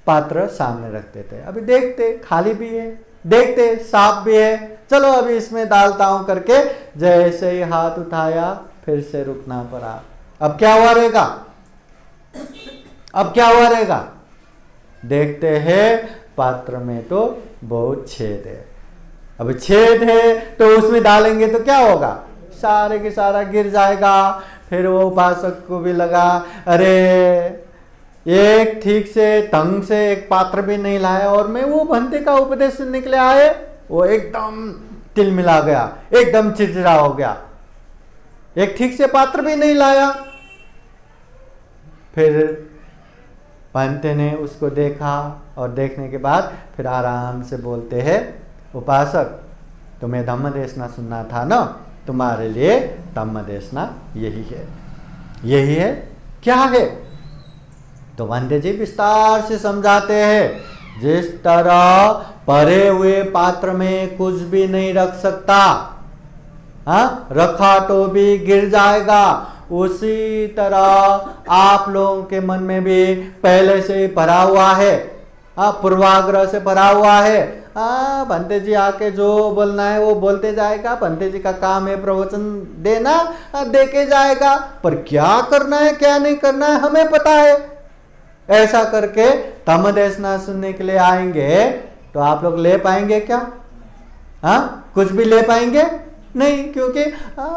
पात्र सामने रख देते। अभी देखते खाली भी है, देखते साफ भी है, चलो अभी इसमें डालता हूं करके जैसे ही हाथ उठाया फिर से रुकना पड़ा। अब क्या हुआ रहेगा? अब क्या हुआ रहेगा? देखते हैं पात्र में तो बहुत छेद है। अब छेद है तो उसमें डालेंगे तो क्या होगा? सारे के सारा गिर जाएगा। फिर वो उपासक को भी लगा अरे एक ठीक से ढंग से एक पात्र भी नहीं लाया और मैं वो भंते का उपदेश सुनने के लिए आए, वो एकदम तिलमिला गया, एकदम चिड़चिड़ा हो गया, एक ठीक से पात्र भी नहीं लाया। फिर भंते ने उसको देखा और देखने के बाद फिर आराम से बोलते हैं उपासक तुम्हें धम्म देशना सुनना था ना, तुम्हारे लिए धम्म देशना यही है। यही है? क्या है? तो भंते जी विस्तार से समझाते हैं जिस तरह भरे हुए पात्र में कुछ भी नहीं रख सकता, हाँ रखा तो भी गिर जाएगा, उसी तरह आप लोगों के मन में भी पहले से ही भरा हुआ है, पूर्वाग्रह से भरा हुआ है। भंते जी आके जो बोलना है वो बोलते जाएगा, भंते जी का काम है प्रवचन देना, दे के जाएगा, पर क्या करना है क्या नहीं करना है हमें पता है। ऐसा करके धम्म देशना सुनने के लिए आएंगे तो आप लोग ले पाएंगे क्या? कुछ भी ले पाएंगे नहीं, क्योंकि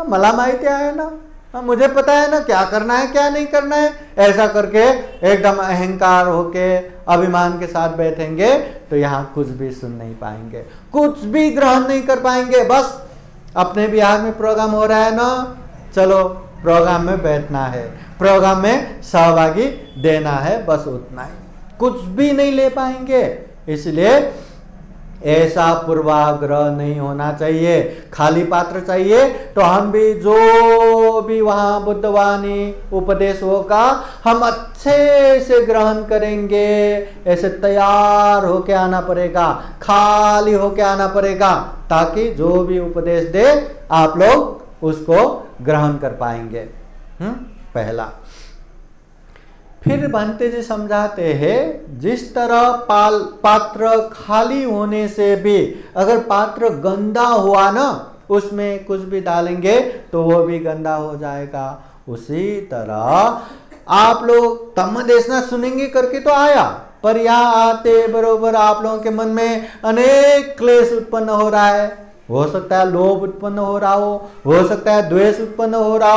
मला माहिती है ना, मुझे पता है ना क्या करना है क्या नहीं करना है। ऐसा करके एकदम अहंकार होके अभिमान के साथ बैठेंगे तो यहाँ कुछ भी सुन नहीं पाएंगे, कुछ भी ग्रहण नहीं कर पाएंगे। बस अपने बिहार में प्रोग्राम हो रहा है ना, चलो प्रोग्राम में बैठना है, प्रोग्राम में सहभागी देना है, बस उतना ही, कुछ भी नहीं ले पाएंगे। इसलिए ऐसा पूर्वाग्रह नहीं होना चाहिए, खाली पात्र चाहिए। तो हम भी जो भी वहाँ बुद्धवाणी उपदेश होगा हम अच्छे से ग्रहण करेंगे, ऐसे तैयार होके आना पड़ेगा, खाली होके आना पड़ेगा, ताकि जो भी उपदेश दे आप लोग उसको ग्रहण कर पाएंगे। पहला। फिर भंते जी समझाते हैं जिस तरह पात्र खाली होने से भी अगर पात्र गंदा हुआ ना, उसमें कुछ भी डालेंगे तो वो भी गंदा हो जाएगा। उसी तरह आप लोग धम्म देशना सुनेंगे करके तो आया, पर यहाँ आते बरोबर आप लोगों के मन में अनेक क्लेश उत्पन्न हो रहा है। हो सकता है लोभ उत्पन्न हो रहा हो सकता है द्वेष उत्पन्न हो रहा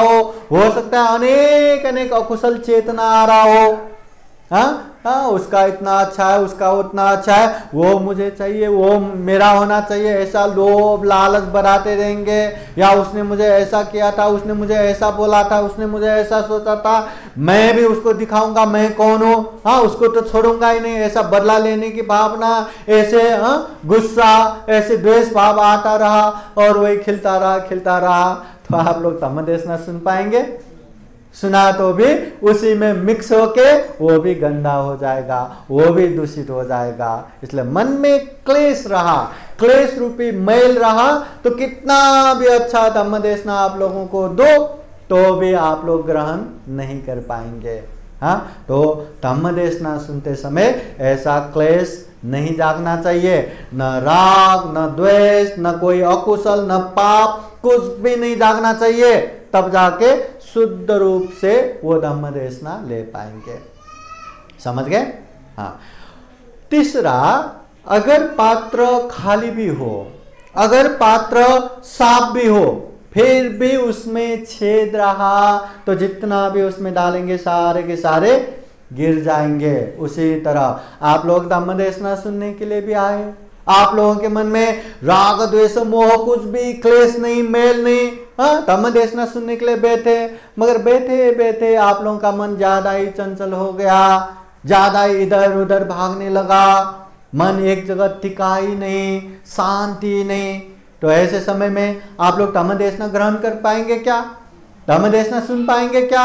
हो सकता है अनेक अनेक अकुशल चेतना आ रहा हो। उसका इतना अच्छा है, उसका उतना अच्छा है, वो मुझे चाहिए, वो मेरा होना चाहिए, ऐसा लोभ लालच बढ़ाते रहेंगे। या उसने मुझे ऐसा किया था, उसने मुझे ऐसा बोला था, उसने मुझे ऐसा सोचा था, मैं भी उसको दिखाऊंगा मैं कौन हूँ, उसको तो छोड़ूंगा ही नहीं, ऐसा बदला लेने की भावना, ऐसे गुस्सा, ऐसे द्वेष भाव आता रहा और वही खिलता रहा। तो आप लोग धम्म देशना सुन पाएंगे? सुना तो भी उसी में मिक्स होके वो भी गंदा हो जाएगा, वो भी दूषित हो जाएगा। इसलिए मन में क्लेश रहा, क्लेश रूपी मैल रहा, तो कितना भी अच्छा धम्म देशना आप लोगों को दो तो भी आप लोग ग्रहण नहीं कर पाएंगे। हाँ, तो धम्म देशना सुनते समय ऐसा क्लेश नहीं जागना चाहिए, न राग, न द्वेष, न कोई अकुशल, न पाप, कुछ भी नहीं जागना चाहिए। तब जाके शुद्ध रूप से वो धम्म देशना ले पाएंगे। समझ गए? हाँ। तीसरा, अगर पात्र खाली भी हो, अगर पात्र साफ भी हो, फिर भी उसमें छेद रहा, तो जितना भी उसमें डालेंगे सारे के सारे गिर जाएंगे। उसी तरह आप लोग धम्म देशना सुनने के लिए भी आए, आप लोगों के मन में राग द्वेष मोह कुछ भी क्लेश नहीं, मेल नहीं, हाँ, धम्म देशना सुनने के लिए बैठे, मगर बैठे बैठे आप लोगों का मन ज्यादा ही चंचल हो गया, ज्यादा ही इधर उधर भागने लगा, मन एक जगह टिका ही नहीं, शांति नहीं। तो ऐसे समय में आप लोग धम्म देशना ग्रहण कर पाएंगे क्या? धम्म देशना सुन पाएंगे क्या?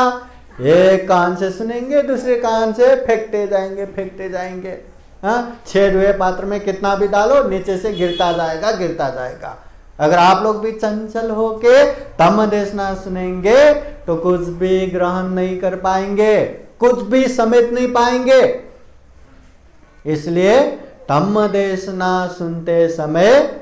एक कान से सुनेंगे, दूसरे कान से फेंकते जाएंगे, फेंकते जाएंगे। हाँ, छेद हुए पात्र में कितना भी डालो, नीचे से गिरता जाएगा, गिरता जाएगा। अगर आप लोग भी चंचल होके धम्म देशना सुनेंगे तो कुछ भी ग्रहण नहीं कर पाएंगे, कुछ भी समेट नहीं पाएंगे। इसलिए धम्म देशना सुनते समय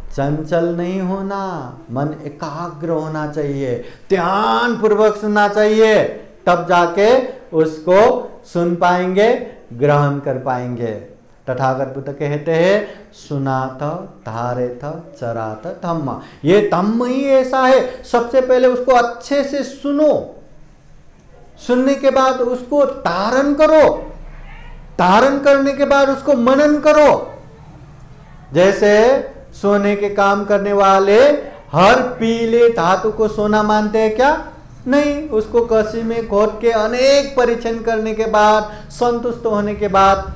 चंचल नहीं होना, मन एकाग्र होना चाहिए, ध्यान पूर्वक सुनना चाहिए, तब जाके उसको सुन पाएंगे, ग्रहण कर पाएंगे। तथागत बुद्ध कहते हैं, सुनाथ धारेथ चराथ धम्म। ये धम्म ही ऐसा है, सबसे पहले उसको अच्छे से सुनो, सुनने के बाद उसको धारण करो, धारण करने के बाद उसको मनन करो। जैसे सोने के काम करने वाले हर पीले धातु को सोना मानते हैं क्या? नहीं, उसको कसी में घोट के अनेक परीक्षण करने के बाद, संतुष्ट होने के बाद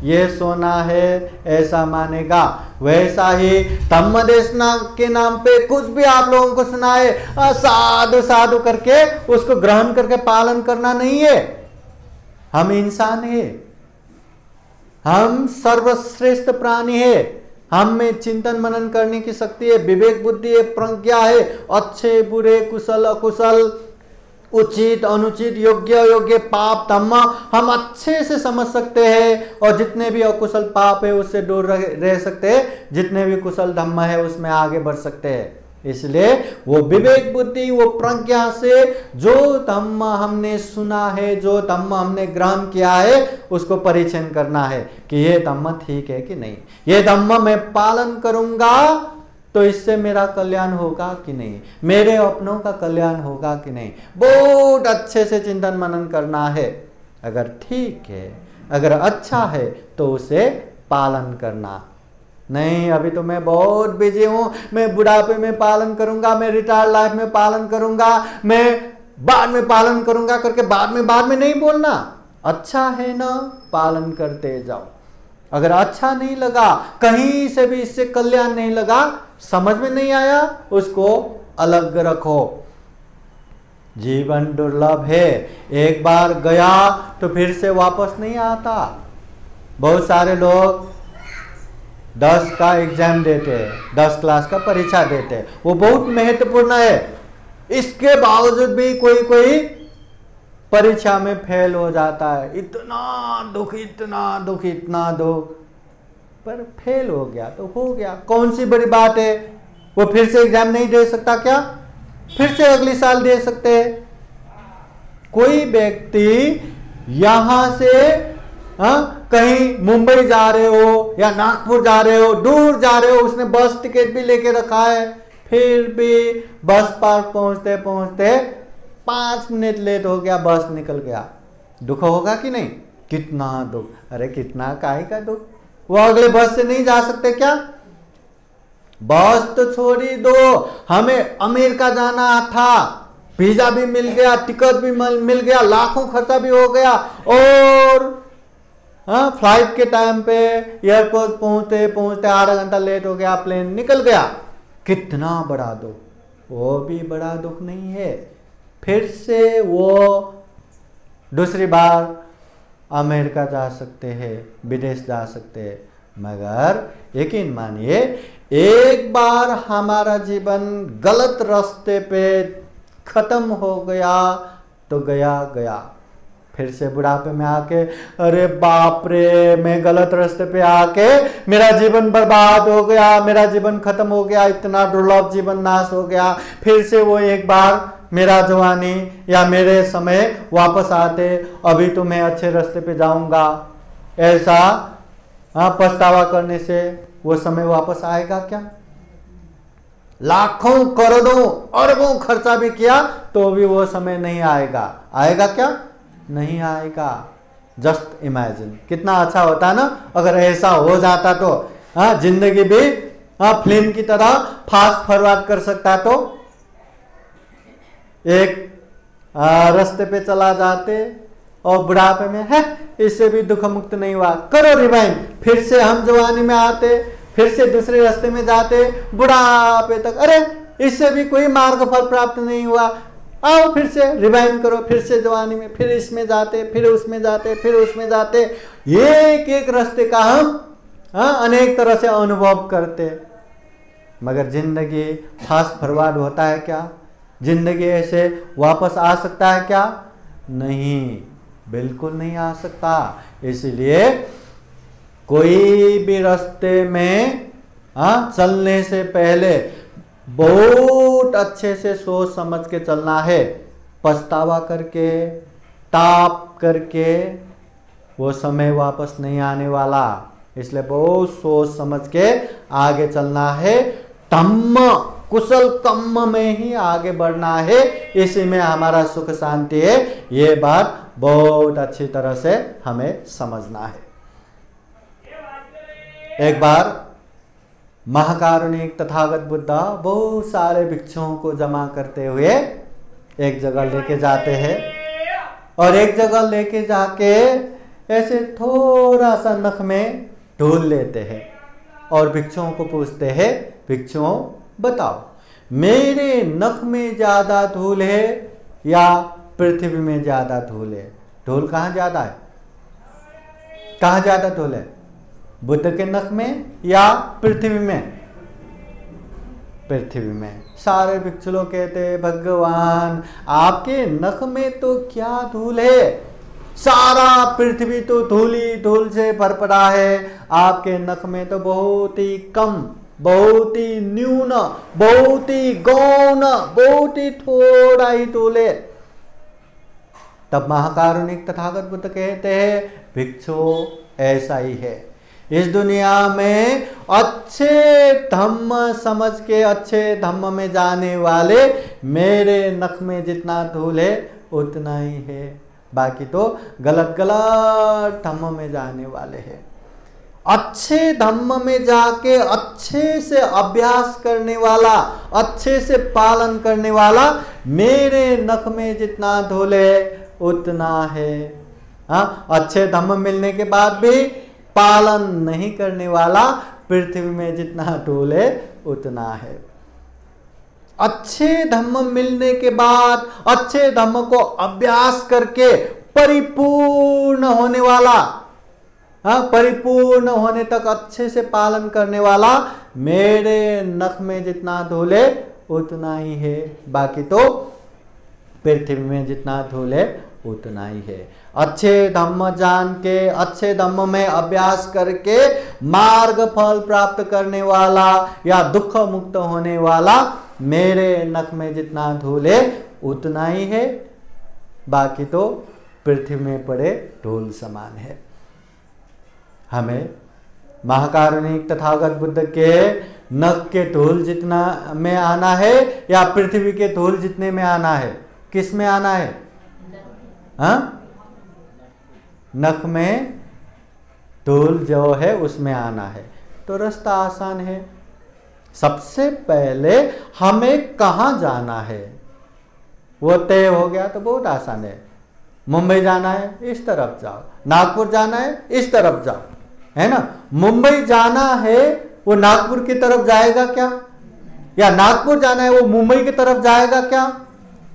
ये सोना है ऐसा मानेगा। वैसा ही धम्म देशना के नाम पे कुछ भी आप लोगों को सुनाए, साधु साधु करके उसको ग्रहण करके पालन करना नहीं है। हम इंसान है, हम सर्वश्रेष्ठ प्राणी है, हम में चिंतन मनन करने की शक्ति है, विवेक बुद्धि है, प्रज्ञा है, अच्छे बुरे कुशल अकुशल, उचित अनुचित, योग्य योग्य, पाप धम्म हम अच्छे से समझ सकते हैं, और जितने भी अकुशल पाप है उससे दूर रह सकते हैं, जितने भी कुशल धम्म है उसमें आगे बढ़ सकते हैं। इसलिए वो विवेक बुद्धि, वो प्रज्ञा से जो धम्म हमने सुना है, जो धम्म हमने ग्रहण किया है, उसको परीक्षण करना है कि ये धम्म ठीक है कि नहीं, ये धम्म मैं पालन करूंगा तो इससे मेरा कल्याण होगा कि नहीं, मेरे अपनों का कल्याण होगा कि नहीं। बहुत अच्छे से चिंतन मनन करना है। अगर ठीक है, अगर अच्छा है तो उसे पालन करना। नहीं, अभी तो मैं बहुत बिजी हूं, मैं बुढ़ापे में पालन करूंगा, मैं रिटायर्ड लाइफ में पालन करूंगा, मैं बाद में पालन करूंगा करके बाद में नहीं बोलना। अच्छा है ना, पालन करते जाओ। अगर अच्छा नहीं लगा, कहीं से भी इससे कल्याण नहीं लगा, समझ में नहीं आया, उसको अलग रखो। जीवन दुर्लभ है, एक बार गया तो फिर से वापस नहीं आता। बहुत सारे लोग 10 का एग्जाम देते हैं, 10 क्लास का परीक्षा देते हैं, वो बहुत महत्वपूर्ण है। इसके बावजूद भी कोई परीक्षा में फेल हो जाता है। इतना दुख, इतना दुख, इतना दुख, पर फेल हो गया तो हो गया, कौन सी बड़ी बात है। वो फिर से एग्जाम नहीं दे सकता क्या? फिर से अगले साल दे सकते हैं। कोई व्यक्ति यहां से कहीं मुंबई जा रहे हो या नागपुर जा रहे हो, दूर जा रहे हो, उसने बस टिकट भी लेके रखा है, फिर भी बस पार्क पहुंचते पहुंचते 5 मिनट लेट हो गया, बस निकल गया। दुख होगा कि नहीं? कितना दुख, अरे कितना काहे का दुख। वो अगले बस से नहीं जा सकते क्या? बस तो छोड़ी दो, हमें अमेरिका जाना था, वीजा भी मिल गया, टिकट भी मिल गया, लाखों खर्चा भी हो गया, और फ्लाइट के टाइम पे एयरपोर्ट पहुंचते पहुंचते आधा घंटा लेट हो गया, प्लेन निकल गया। कितना बड़ा दुख। वो भी बड़ा दुख नहीं है। फिर से वो दूसरी बार अमेरिका जा सकते हैं, विदेश जा सकते हैं, मगर यकीन मानिए, एक बार हमारा जीवन गलत रास्ते पे खत्म हो गया तो गया गया। फिर से बुढ़ापे में आके अरे बाप रे, मैं गलत रास्ते पे आके मेरा जीवन बर्बाद हो गया, मेरा जीवन खत्म हो गया, इतना दुर्लभ जीवन नाश हो गया। फिर से वो एक बार मेरा जवानी या मेरे समय वापस आते, अभी तो मैं अच्छे रास्ते पे जाऊंगा, ऐसा पछतावा करने से वो समय वापस आएगा क्या? लाखों करोड़ों अरबों खर्चा भी किया तो भी वो समय नहीं आएगा। आएगा क्या? नहीं आएगा। जस्ट इमेजिन, कितना अच्छा होता है ना अगर ऐसा हो जाता तो। जिंदगी भी फिल्म की तरह फास्ट फॉरवर्ड कर सकता तो एक रास्ते पे चला जाते और बुढ़ापे में है इससे भी दुख मुक्त नहीं हुआ, करो रिवाइंड, फिर से हम जवानी में आते, फिर से दूसरे रास्ते में जाते, बुढ़ापे तक, अरे इससे भी कोई मार्ग फल प्राप्त नहीं हुआ, आओ फिर से रिवाइंड करो, फिर से जवानी में, फिर इसमें जाते, फिर उसमें जाते, फिर उसमें जाते, एक एक रास्ते का हम अनेक तरह से अनुभव करते। मगर जिंदगी फास्ट फॉरवर्ड होता है क्या? जिंदगी ऐसे वापस आ सकता है क्या? नहीं, बिल्कुल नहीं आ सकता। इसलिए कोई भी रास्ते में चलने से पहले बहुत अच्छे से सोच समझ के चलना है। पछतावा करके, ताप करके वो समय वापस नहीं आने वाला। इसलिए बहुत सोच समझ के आगे चलना है। धम्म कुशल कर्म में ही आगे बढ़ना है, इसी में हमारा सुख शांति है। ये बात बहुत अच्छी तरह से हमें समझना है। एक बार महाकारुणिक तथागत बुद्ध बहुत सारे भिक्षुओं को जमा करते हुए एक जगह लेके जाते हैं और एक जगह लेके जाके ऐसे थोड़ा सा नख में धूल लेते हैं और भिक्षुओं को पूछते हैं, भिक्षुओं बताओ मेरे नख में ज्यादा धूल है या पृथ्वी में ज्यादा धूल है? धूल कहाँ ज्यादा है? कहाँ ज्यादा धूल है? बुद्ध के नख में या पृथ्वी में? पृथ्वी में। सारे भिक्षु लोग कहते भगवान आपके नख में तो क्या धूल है, सारा पृथ्वी तो धूली धूल से भर पड़ा है, आपके नख में तो बहुत ही कम, बहुत ही न्यून, बहुत ही गौण, बहुत ही थोड़ा ही धूल है। तब महाकारुणिक तथागत बुद्ध कहते हैं भिक्षु ऐसा ही है। इस दुनिया में अच्छे धम्म समझ के अच्छे धम्म में जाने वाले मेरे नख में जितना धूल है उतना ही है, बाकी तो गलत गलत धम्म में जाने वाले हैं। अच्छे धम्म में जाके अच्छे से अभ्यास करने वाला, अच्छे से पालन करने वाला मेरे नख में जितना धूल है उतना है। अच्छे धम्म मिलने के बाद भी पालन नहीं करने वाला पृथ्वी में जितना धूल है उतना है। अच्छे धम्म मिलने के बाद अच्छे धम्म को अभ्यास करके परिपूर्ण होने वाला, परिपूर्ण होने तक अच्छे से पालन करने वाला मेरे नख में जितना धूल है उतना ही है, बाकी तो पृथ्वी में जितना धूल है उतना ही है। अच्छे धम्म जान के अच्छे धम्म में अभ्यास करके मार्ग फल प्राप्त करने वाला या दुख मुक्त होने वाला मेरे नख में जितना धूल है उतना ही है, बाकी तो पृथ्वी में पड़े धूल समान है। हमें महाकारुणिक तथागत बुद्ध के नख के धूल जितना में आना है या पृथ्वी के धूल जितने में आना है? किस में आना है? नख में धूल जो है उसमें आना है। तो रास्ता आसान है। सबसे पहले हमें कहाँ जाना है वो तय हो गया तो बहुत आसान है। मुंबई जाना है इस तरफ जाओ, नागपुर जाना है इस तरफ जाओ, है ना। मुंबई जाना है वो नागपुर की तरफ जाएगा क्या? या नागपुर जाना है वो मुंबई की तरफ जाएगा क्या?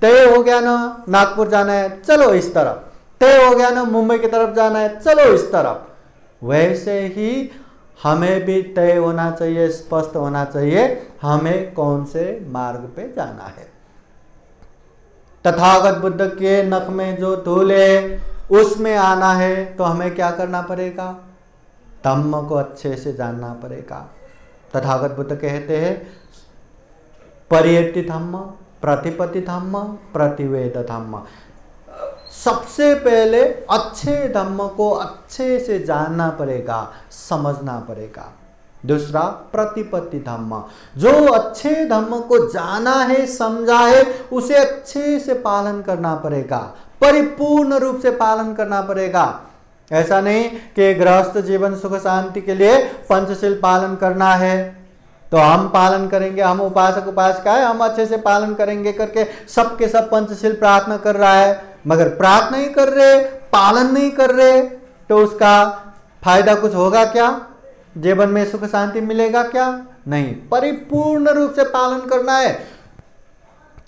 तय हो गया ना नागपुर जाना है चलो इस तरफ, तय हो गया ना मुंबई की तरफ जाना है चलो इस तरफ। वैसे ही हमें भी तय होना चाहिए, स्पष्ट होना चाहिए हमें कौन से मार्ग पे जाना है। तथागत बुद्ध के नख में जो धूल है उसमें आना है तो हमें क्या करना पड़ेगा? धम्म को अच्छे से जानना पड़ेगा। तथागत बुद्ध कहते हैं परियति धम्म, प्रतिपत्ति धम्म, प्रतिवेद धम्म। सबसे पहले अच्छे धम्म को अच्छे से जानना पड़ेगा, समझना पड़ेगा। दूसरा प्रतिपत्ति धम्म, जो अच्छे धम्म को जाना है, समझा है, उसे अच्छे से पालन करना पड़ेगा, परिपूर्ण रूप से पालन करना पड़ेगा। ऐसा नहीं कि गृहस्थ जीवन सुख शांति के लिए पंचशील पालन करना है तो हम पालन करेंगे, हम उपासक उपासिका है, हम अच्छे से पालन करेंगे करके सबके सब पंचशील प्रार्थना कर रहा है, मगर प्रार्थना नहीं कर रहे, पालन नहीं कर रहे, तो उसका फायदा कुछ होगा क्या? जीवन में सुख शांति मिलेगा क्या? नहीं। परिपूर्ण रूप से पालन करना है।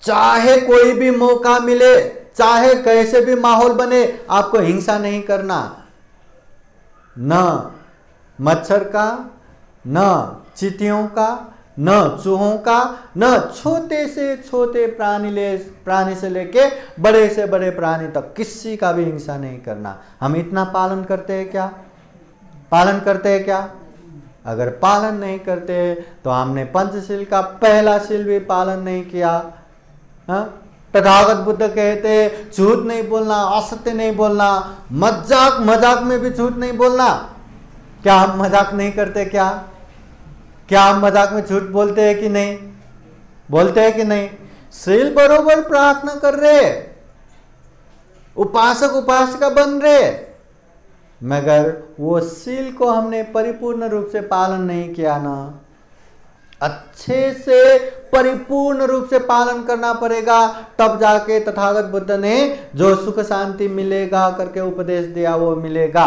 चाहे कोई भी मौका मिले, चाहे कैसे भी माहौल बने, आपको हिंसा नहीं करना, न मच्छर का, न चींटियों का, न चूहों का, न छोटे से छोटे प्राणी से लेके बड़े से बड़े प्राणी तक किसी का भी हिंसा नहीं करना। हम इतना पालन करते हैं क्या? पालन करते हैं क्या? अगर पालन नहीं करते तो हमने पंचशील का पहला शील भी पालन नहीं किया। तथागत बुद्ध कहते झूठ नहीं बोलना, असत्य नहीं बोलना, मजाक मजाक में भी झूठ नहीं बोलना। क्या हम मजाक नहीं करते क्या? क्या हम मजाक में झूठ बोलते हैं कि नहीं? बोलते हैं कि नहीं? शील बरोबर प्रार्थना कर रहे, उपासक उपासिका बन रहे, मगर वो शील को हमने परिपूर्ण रूप से पालन नहीं किया ना। अच्छे से परिपूर्ण रूप से पालन करना पड़ेगा, तब जाके तथागत बुद्ध ने जो सुख शांति मिलेगा करके उपदेश दिया वो मिलेगा।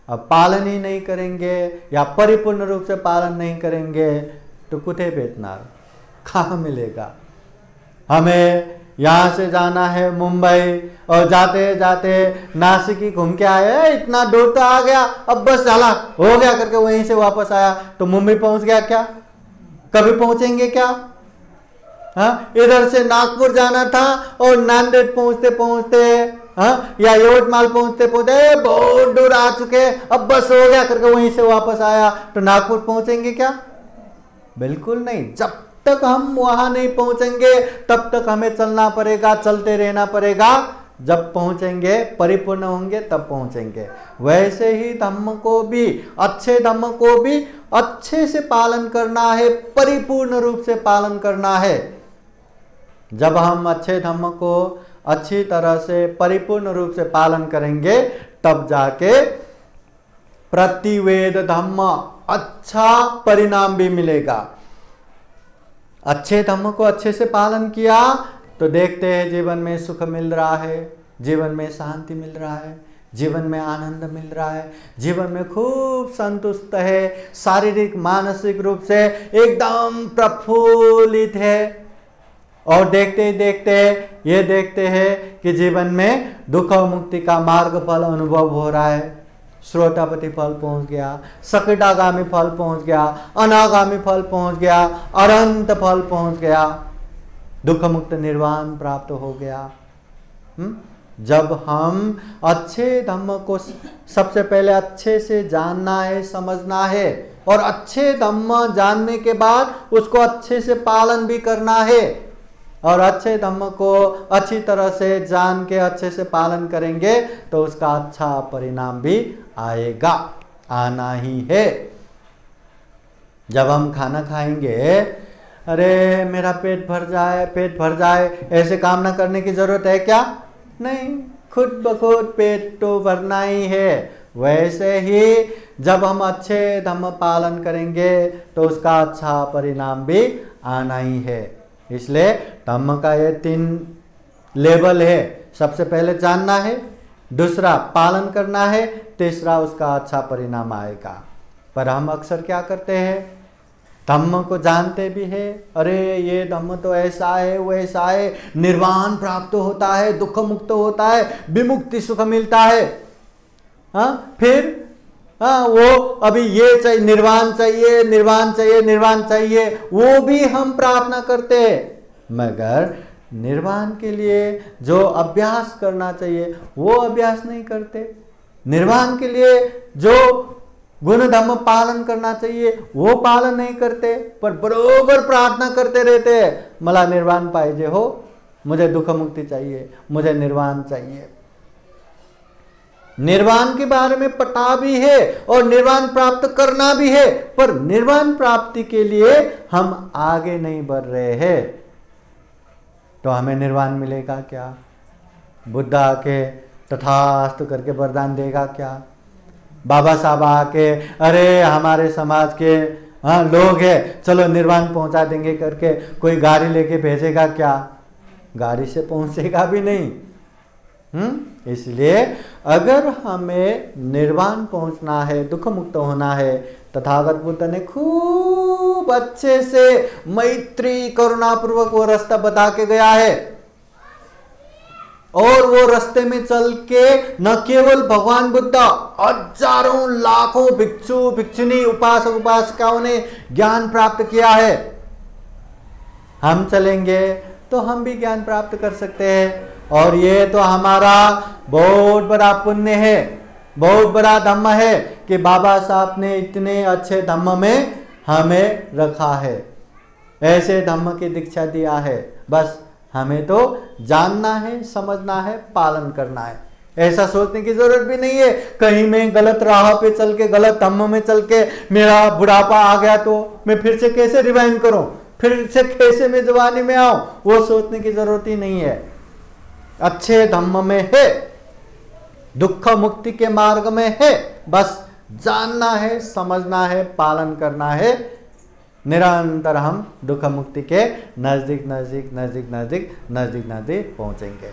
अब पालन ही नहीं करेंगे या परिपूर्ण रूप से पालन नहीं करेंगे तो कुठे भेटणार, कहाँ मिलेगा? हमें यहाँ से जाना है मुंबई और जाते जाते नासिक ही घूम के आए, इतना दूर तो आ गया, अब बस चला हो गया करके वहीं से वापस आया तो मुंबई पहुंच गया क्या? कभी पहुंचेंगे क्या? हाँ, इधर से नागपुर जाना था और नांदेड़ पहुंचते पहुंचते या यवतमाल पहुंचते पहुंचते बहुत दूर आ चुके, अब बस हो गया करके वहीं से वापस आया तो नागपुर पहुंचेंगे क्या? बिल्कुल नहीं। जब तक हम वहां नहीं पहुंचेंगे तब तक हमें चलना पड़ेगा, चलते रहना पड़ेगा। जब पहुंचेंगे, परिपूर्ण होंगे तब पहुंचेंगे। वैसे ही धम्म को भी, अच्छे धम्म को भी अच्छे से पालन करना है, परिपूर्ण रूप से पालन करना है। जब हम अच्छे धम्म को अच्छी तरह से परिपूर्ण रूप से पालन करेंगे तब जाके प्रतिवेद धम्म अच्छा परिणाम भी मिलेगा। अच्छे धम्म को अच्छे से पालन किया तो देखते हैं जीवन में सुख मिल रहा है, जीवन में शांति मिल रहा है, जीवन में आनंद मिल रहा है, जीवन में खूब संतुष्ट है, शारीरिक मानसिक रूप से एकदम प्रफुल्लित है। और देखते ही देखते ये देखते हैं कि जीवन में दुख मुक्ति का मार्ग फल अनुभव हो रहा है। श्रोतापति फल पहुंच गया, सकटागामी फल पहुंच गया, अनागामी फल पहुंच गया, अनंत फल पहुंच गया, दुख मुक्त निर्वाण प्राप्त हो गया। जब हम अच्छे धम्म को सबसे पहले अच्छे से जानना है, समझना है, और अच्छे धम्म जानने के बाद उसको अच्छे से पालन भी करना है, और अच्छे धम्म को अच्छी तरह से जान के अच्छे से पालन करेंगे तो उसका अच्छा परिणाम भी आएगा, आना ही है। जब हम खाना खाएंगे, अरे मेरा पेट भर जाए, पेट भर जाए, ऐसे कामना करने की जरूरत है क्या? नहीं, खुद ब खुद पेट तो भरना ही है। वैसे ही जब हम अच्छे धम्म पालन करेंगे तो उसका अच्छा परिणाम भी आना ही है। इसलिए धम्म का ये 3 लेवल है। सबसे पहले जानना है, दूसरा पालन करना है, तीसरा उसका अच्छा परिणाम आएगा। पर हम अक्सर क्या करते हैं, धम्म को जानते भी है, अरे ये धम्म तो ऐसा है वैसा है, निर्वाण प्राप्त होता है, दुख मुक्त होता है, विमुक्ति सुख मिलता है। फिर वो अभी ये चाहिए, निर्वाण चाहिए, निर्वाण चाहिए, निर्वाण चाहिए, वो भी हम प्रार्थना करते हैं, मगर निर्वाण के लिए जो अभ्यास करना चाहिए वो अभ्यास नहीं करते, निर्वाण के लिए जो गुण धर्म पालन करना चाहिए वो पालन नहीं करते, पर बरोबर प्रार्थना करते रहते हैं, मला निर्वाण पाहिजे हो, मुझे दुख मुक्ति चाहिए, मुझे निर्वाण चाहिए। निर्वाण के बारे में पता भी है और निर्वाण प्राप्त करना भी है, पर निर्वाण प्राप्ति के लिए हम आगे नहीं बढ़ रहे हैं, तो हमें निर्वाण मिलेगा क्या? बुद्ध आके तथास्तु करके वरदान देगा क्या? बाबा साहब आके अरे हमारे समाज के लोग हैं, चलो निर्वाण पहुंचा देंगे करके कोई गाड़ी लेके भेजेगा क्या? गाड़ी से पहुंचेगा भी नहीं। इसलिए अगर हमें निर्वाण पहुंचना है, दुख मुक्त होना है, तथागत बुद्ध ने खूब अच्छे से मैत्री करुणा पूर्वक वो रास्ता बता के गया है, और वो रास्ते में चल के न केवल भगवान बुद्ध, हजारों लाखों भिक्षु भिक्षुनी उपासक उपासिकाओं ने ज्ञान प्राप्त किया है। हम चलेंगे तो हम भी ज्ञान प्राप्त कर सकते हैं, और ये तो हमारा बहुत बड़ा पुण्य है, बहुत बड़ा धम्म है कि बाबा साहब ने इतने अच्छे धम्म में हमें रखा है, ऐसे धम्म की दीक्षा दिया है। बस हमें तो जानना है, समझना है, पालन करना है। ऐसा सोचने की जरूरत भी नहीं है कहीं मैं गलत राह पे चल के, गलत धम्म में चल के मेरा बुढ़ापा आ गया तो मैं फिर से कैसे रिवाइंड करूं, फिर से कैसे मैं जवानी में आऊं, वो सोचने की जरूरत ही नहीं है। अच्छे धम्म में है, दुख मुक्ति के मार्ग में है, बस जानना है, समझना है, पालन करना है, निरंतर हम दुख मुक्ति के नजदीक नजदीक नजदीक नजदीक नजदीक नजदीक पहुंचेंगे।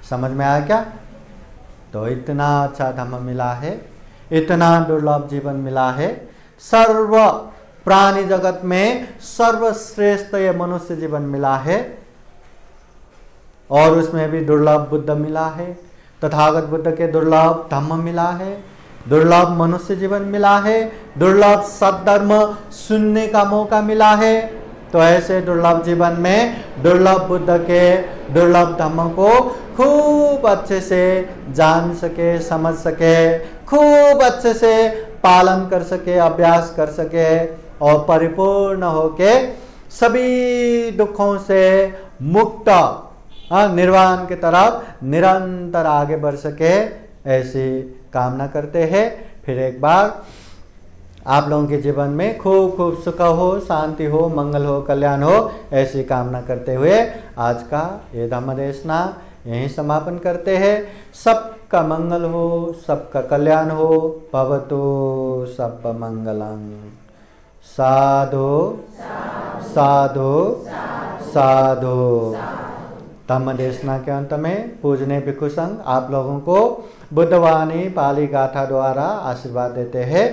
समझ में आया क्या? तो इतना अच्छा धम्म मिला है, इतना दुर्लभ जीवन मिला है, सर्व प्राणी जगत में सर्वश्रेष्ठ ये मनुष्य जीवन मिला है, और उसमें भी दुर्लभ बुद्ध मिला है, तथागत बुद्ध के दुर्लभ धम्म मिला है, दुर्लभ मनुष्य जीवन मिला है, दुर्लभ सद्धर्म सुनने का मौका मिला है। तो ऐसे दुर्लभ जीवन में दुर्लभ बुद्ध के दुर्लभ धम्म को खूब अच्छे से जान सके, समझ सके, खूब अच्छे से पालन कर सके, अभ्यास कर सके, और परिपूर्ण होके सभी दुखों से मुक्त निर्वाण की तरफ निरंतर आगे बढ़ सके, ऐसी कामना करते हैं। फिर एक बार आप लोगों के जीवन में खूब खूब सुख हो, शांति हो, मंगल हो, कल्याण हो, ऐसी कामना करते हुए आज का ये धम्म देशना यहीं समापन करते हैं। सबका मंगल हो, सबका कल्याण हो, भवतु सब मंगलम। साधु साधु साधु। धम्म देशना के अंत में पूजने भिक्षु संघ आप लोगों को बुद्धवाणी पाली गाथा द्वारा आशीर्वाद देते हैं।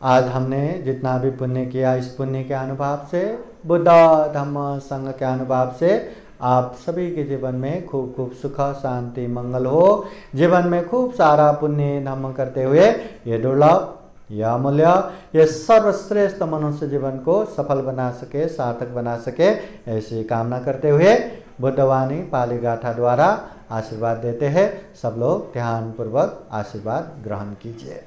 आज हमने जितना भी पुण्य किया, इस पुण्य के अनुभव से, बुद्ध धम्म संघ के अनुभव से आप सभी के जीवन में खूब खूब सुख, शांति, मंगल हो। जीवन में खूब सारा पुण्य धम्म करते हुए ये दुर्लभ, यह अमूल्य, ये सर्वश्रेष्ठ मनुष्य जीवन को सफल बना सके, सार्थक बना सके, ऐसी कामना करते हुए बुद्धवाणी पाली गाथा द्वारा आशीर्वाद देते हैं। सब लोग ध्यान पूर्वक आशीर्वाद ग्रहण कीजिए।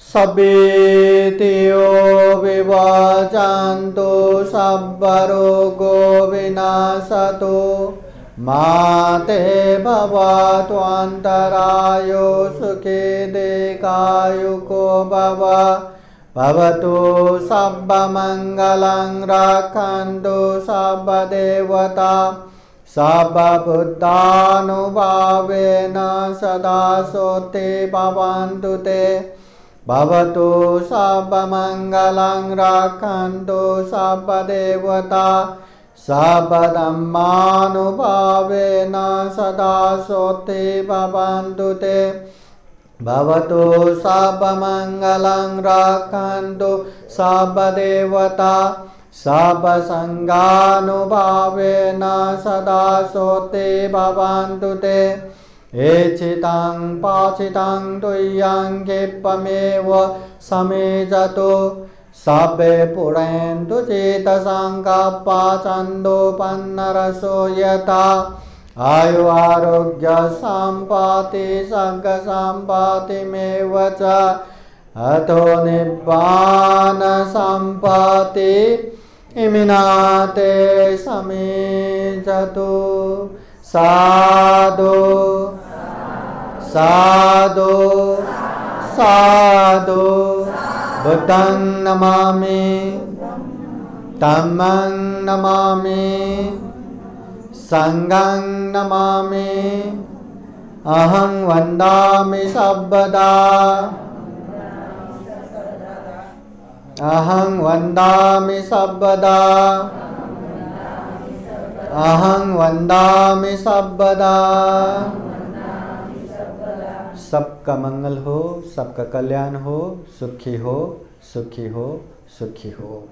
सभेतियो विवाचान्तो सब्बरोगो विनाशतो माते भवत्वन्तरायो सुखे दीर्घायुको भव। भवतु सर्वमङ्गलं रक्षन्तु सर्वदेवता सर्वबुद्धानुभावेन सदा सोते भवन्तु ते। भवतु सर्वमङ्गलं रक्षन्तु सर्वदेवता सर्वधर्मानुभावेन सदा सोते भवन्तु ते। भवतु सर्वमङ्गलं रक्षन्तु सर्वदेवता सर्वसङ्गानुभावेन सदा सोते भवन्तु ते। एचितं पाचितं तुय्यं क्षिप्रमेव समेजतो सभ्ये पुरन्तु चेतसां कप्पाचन्दोपन्नरसो यथा आयु आरोग्य सम्पत्ति सर्ग सम्पत्तिमेव च अतो निब्बान सम्पत्ति इमिनाते समीजतु साधु साधु साधु बुद्धं नमामि धम्मं नमामि संघं नमामि अहं वन्दामि सर्वदा अहं वन्दामि सर्वदा अहं वन्दामि सर्वदा। सबका मंगल हो, सबका कल्याण हो, सुखी हो सुखी हो सुखी हो।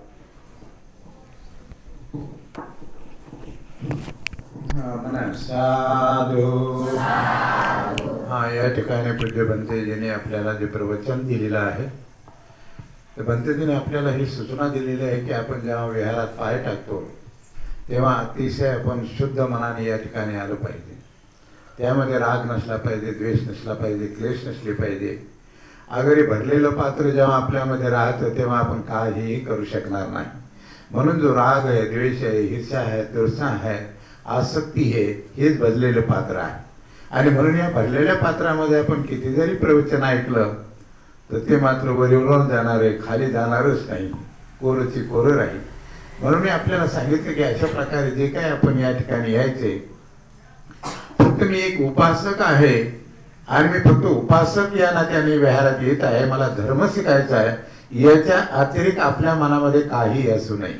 साधू। या ठिकाणी पूज्य बंतेजीने आपल्याला जे प्रवचन दिलेलं आहे तर बंतेजीने आपल्याला ही सूचना दिलेली आहे की आपण जेव्हा विहारात पाय टाकतो तेव्हा अतिशय आपण शुद्ध मनाने या ठिकाणी आलं पाहिजे। त्यामध्ये राग नसला पाहिजे, द्वेष नसला पाहिजे, क्लेश नसले पाहिजे। अगर भरलेलं पात्र जेव्हा आपल्यामध्ये राहतं तेव्हा आपण काहीही करू शकणार नाही। म्हणून जो राग आहे, द्वेष आहे, हिंसा आहे, तृष्णा आहे, आसक्ती आहे, हेच भरलेलं पात्र आहे। आणि म्हणून या भरलेल्या पात्रामध्ये आपण किती जरी प्रवचन ऐकलं तर ते मात्र वरीवरून जाणार आहे, खाली जाणारच नाही, कोरची कोर राहील। म्हणून मी आपल्याला सांगितलं की अशा प्रकारे जे काही आपण या ठिकाणी यायचे, फक्त मी एक उपासक आहे आणि मी फक्त उपासक या नात्याने विहारात येत आहे, मला धर्म शिकायचा आहे, याच्या अतिरिक्त आपल्या मनामध्ये काही असू नये।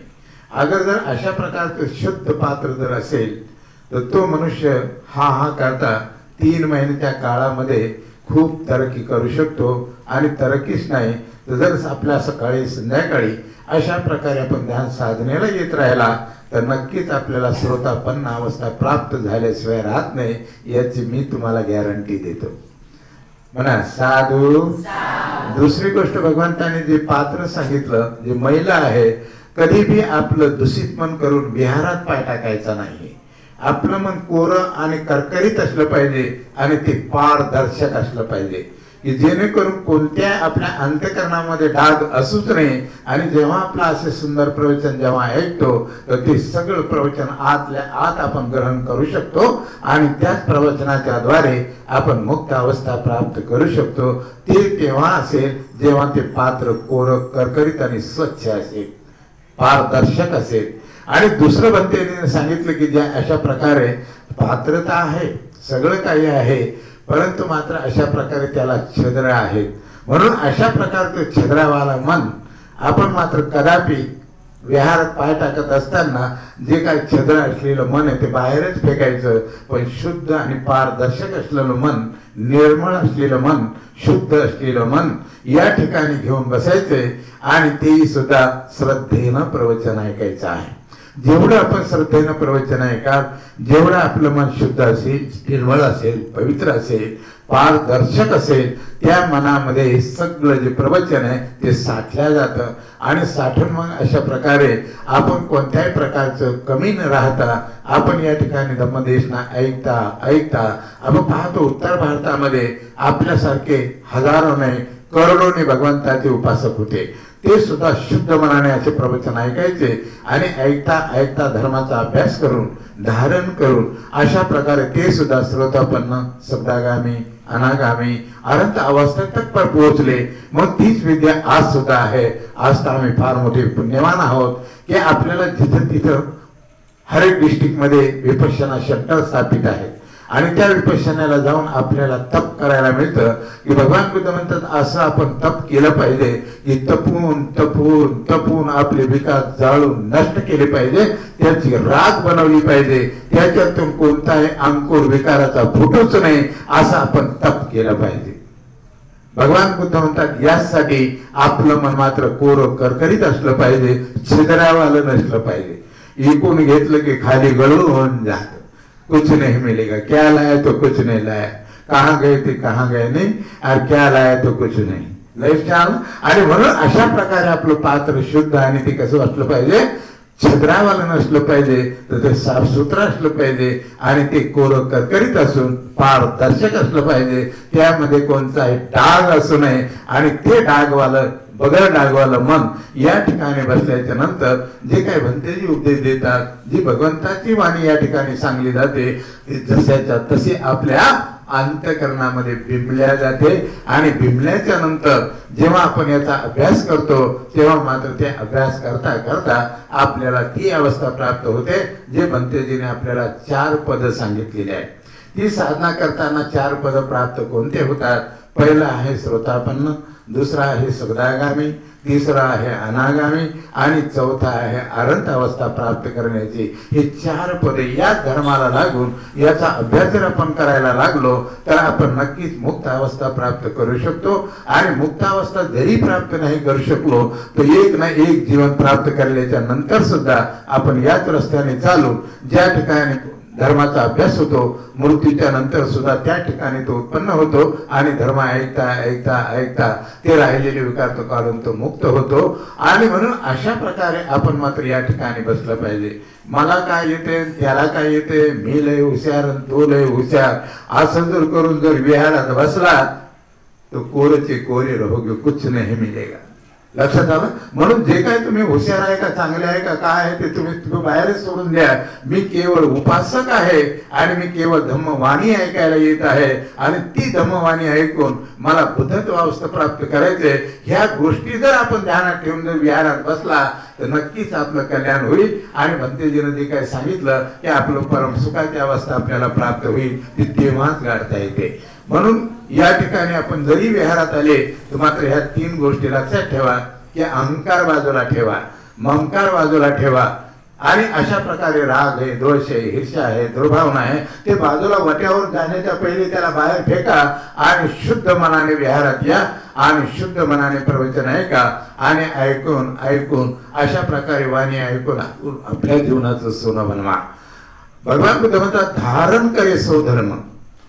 अगर जर अशा प्रकारचं शुद्ध पात्र जर असेल तर तो मनुष्य हा करता 3 महिन्याच्या काळामध्ये खूप तरक्की करू शकतो। आणि तरक्कीच नाही तर जर आपल्या सकाळी संध्याकाळी अशा प्रकारे आपण ध्यान साधनेला येत राहिला तर नक्कीच आपल्याला श्रोतापन्न अवस्था प्राप्त झाल्याशिवाय राहत नाही, याची मी तुम्हाला गॅरंटी देतो। म्हणा साधू। दुसरी गोष्ट भगवंताने जे पात्र सांगितलं, जे महिला आहे, कधी भी आपलं दूषित मन करून विहारात पाय टाकायचा नाही। आपलं मन कोरं आणि करकरीत असलं पाहिजे आणि ते पारदर्शक असलं पाहिजे की जेणेकरून कोणत्या आपल्या अंतःकरणामध्ये डाग असूच नाही। आणि जेव्हा आपलं असे सुंदर प्रवचन जेव्हा ऐकतो तर ते सगळं प्रवचन आतल्या आत आपण ग्रहण करू शकतो आणि त्याच प्रवचनाच्या द्वारे आपण मुक्त अवस्था प्राप्त करू शकतो। ते तेव्हा असेल जेव्हा ते पात्र कोरं करकरीत आणि स्वच्छ असेल, पारदर्शक असेल। आणि दुसरं बंतेने सांगितलं की ज्या अशा प्रकारे पात्रता आहे, सगळं काही आहे, परंतु मात्र अशा प्रकारे त्याला छिद्र आहेत। म्हणून अशा प्रकारचं छिद्रावाला मन आपण मात्र कदापि विहारात पाय टाकत असताना जे काही छिद्र असलेलं मन आहे ते बाहेरच फेकायचं। पण शुद्ध आणि पारदर्शक असलेलं मन, निर्मळ असलेलं मन, शुद्ध असलेलं मन या ठिकाणी घेऊन बसायचे आणि तेही सुद्धा श्रद्धेनं प्रवचन ऐकायचं आहे। जेवढं आपण श्रद्धेनं प्रवचन ऐकाल, जेवढं आपलं मन शुद्ध असेल, निर्मळ असेल, पवित्र असेल, पारदर्शक असेल, त्या मनामध्ये सगळं जे प्रवचन आहे ते साठल्या जातं। आणि साठून मग अशा प्रकारे आपण कोणत्याही प्रकारचं कमी न राहता आपण या ठिकाणी धम्मदेशना ऐकता ऐकता आपण पाहतो उत्तर भारतामध्ये आपल्यासारखे हजारो नाही करोडोने भगवंताचे उपासक होते। ते सुद्धा शुद्ध मनाने असे प्रवचन ऐकायचे आणि ऐकता ऐकता धर्माचा अभ्यास करून, धारण करून अशा प्रकारे ते सुद्धा श्रोतापन्न, सदागामी, अनागामी, अनंत अवस्था तक पर पोहोचले। मग तीच विद्या आज सुद्धा आहे। आज तर आम्ही फार मोठे पुण्यवान आहोत की आपल्याला जिथं तिथं हर एक डिस्ट्रिक्ट मध्ये विपश्यना सेंटर स्थापित आहेत आणि त्या विपश्यनाला जाऊन आपल्याला तप करायला मिळतं की भगवान बुद्ध म्हणतात असं आपण तप केलं पाहिजे की तपून तपून तपून आपले विकार जाळून नष्ट केले पाहिजे, त्याची राख बनवली पाहिजे, त्याच्यातून कोणताही अंकुर विकाराचा फुटूच नाही असं आपण तप केलं पाहिजे। भगवान बुद्ध म्हणतात यासाठी आपलं मन मात्र कोरं करकरीत असलं पाहिजे, छिद्रावालं नसलं पाहिजे। इकून घेतलं की खाली गळून जात, कुछ नहीं मिलेगा, क्या लाया तो कुछ नहीं लाया, कहाँ गए थे कहाँ गए नहीं, और क्या लाया तो कुछ नहीं, लय छान. आणि म्हणून अशा प्रकारे आपलं पात्र शुद्ध आणि ते कसं असलं पाहिजे, छद्रावाला नसलं पाहिजे, तर ते साफसुथरं असलं पाहिजे आणि ते कोरं करकरीत असून पारदर्शक असलं पाहिजे. त्यामध्ये कोणताही डाग असू नये. आणि ते डागवालं बगैर डागवालं मन या ठिकाणी बसल्याच्या नंतर जे काही भंतेजी उपदेश देतात, जी भगवंताची वाणी या ठिकाणी सांगली जाते, जशाच्या तशी आपल्या अंतःकरणामध्ये बिंबल्या जाते. आणि बिंबल्याच्या नंतर जेव्हा आपण याचा अभ्यास करतो तेव्हा मात्र ते अभ्यास करता करता आपल्याला ती अवस्था प्राप्त होते जे भंतेजीने आपल्याला 4 पद सांगितलेली आहे. ती साधना करताना 4 पद प्राप्त कोणते होतात? पहिला आहे श्रोतापन्न, दुसरा आहे सगदागामी, तिसरा आहे अनागामी आणि चौथा आहे अरंत अवस्था प्राप्त करण्याची. हे 4 पदे या धर्माला लागून याचा अभ्यास जर आपण करायला लागलो तर आपण नक्कीच मुक्त अवस्था प्राप्त करू शकतो. आणि मुक्त अवस्था जरी प्राप्त नाही करू शकलो तर एक ना एक जीवन प्राप्त केल्याच्या नंतर सुद्धा आपण याच रस्त्याने चालून ज्या ठिकाणी धर्माचा अभ्यास होतो, मृत्यूच्या नंतर सुद्धा त्या ठिकाणी तो उत्पन्न होतो आणि धर्म ऐकता ऐकता ऐकता ते राहिलेले विकार तो काढून तो मुक्त होतो. आणि म्हणून अशा प्रकारे आपण मात्र या ठिकाणी बसलं पाहिजे. मला काय येते, त्याला काय येते, मी लय हुशार तो लय हुशार, असं जर करून जर विहारात बसला तो कोरचे कोरे रहोगे, कुछ नहीं मिलेगा. लक्षात आलं. म्हणून जे काय तुम्ही हुशार आहे का, चांगले आहे का, काय आहे ते तुम्ही बाहेरच सोडून द्या. मी केवळ उपासक आहे आणि मी केवळ धम्मवाणी ऐकायला येत आहे आणि ती धम्मवाणी ऐकून मला बुद्धत्व अवस्था प्राप्त करायचे. ह्या गोष्टी जर आपण ध्यानात ठेवून जर विहारात बसला तर नक्कीच आपलं कल्याण होईल. आणि भंतेजीनं जे काय सांगितलं की आपलं परम सुखाची अवस्था आपल्याला प्राप्त होईल ती तेव्हाच गाठता येते. म्हणून या ठिकाणी आपण जरी विहारात आले तर मात्र ह्या 3 गोष्टी लक्षात ठेवा की अहंकार बाजूला ठेवा, ममकार बाजूला ठेवा आणि अशा प्रकारे राग आहे, दोष आहे, ईर्ष्या आहे, दुर्भावना आहे ते बाजूला वट्यावर जाण्याच्या पहिले त्याला बाहेर फेका आणि शुद्ध मनाने विहारात या आणि शुद्ध मनाने प्रवचन ऐका आणि ऐकून ऐकून अशा प्रकारे वाणी ऐकून आपल्या जीवनाचं सोनं बनवा. भगवान बुद्ध म्हणतात धारण करे सो धर्म.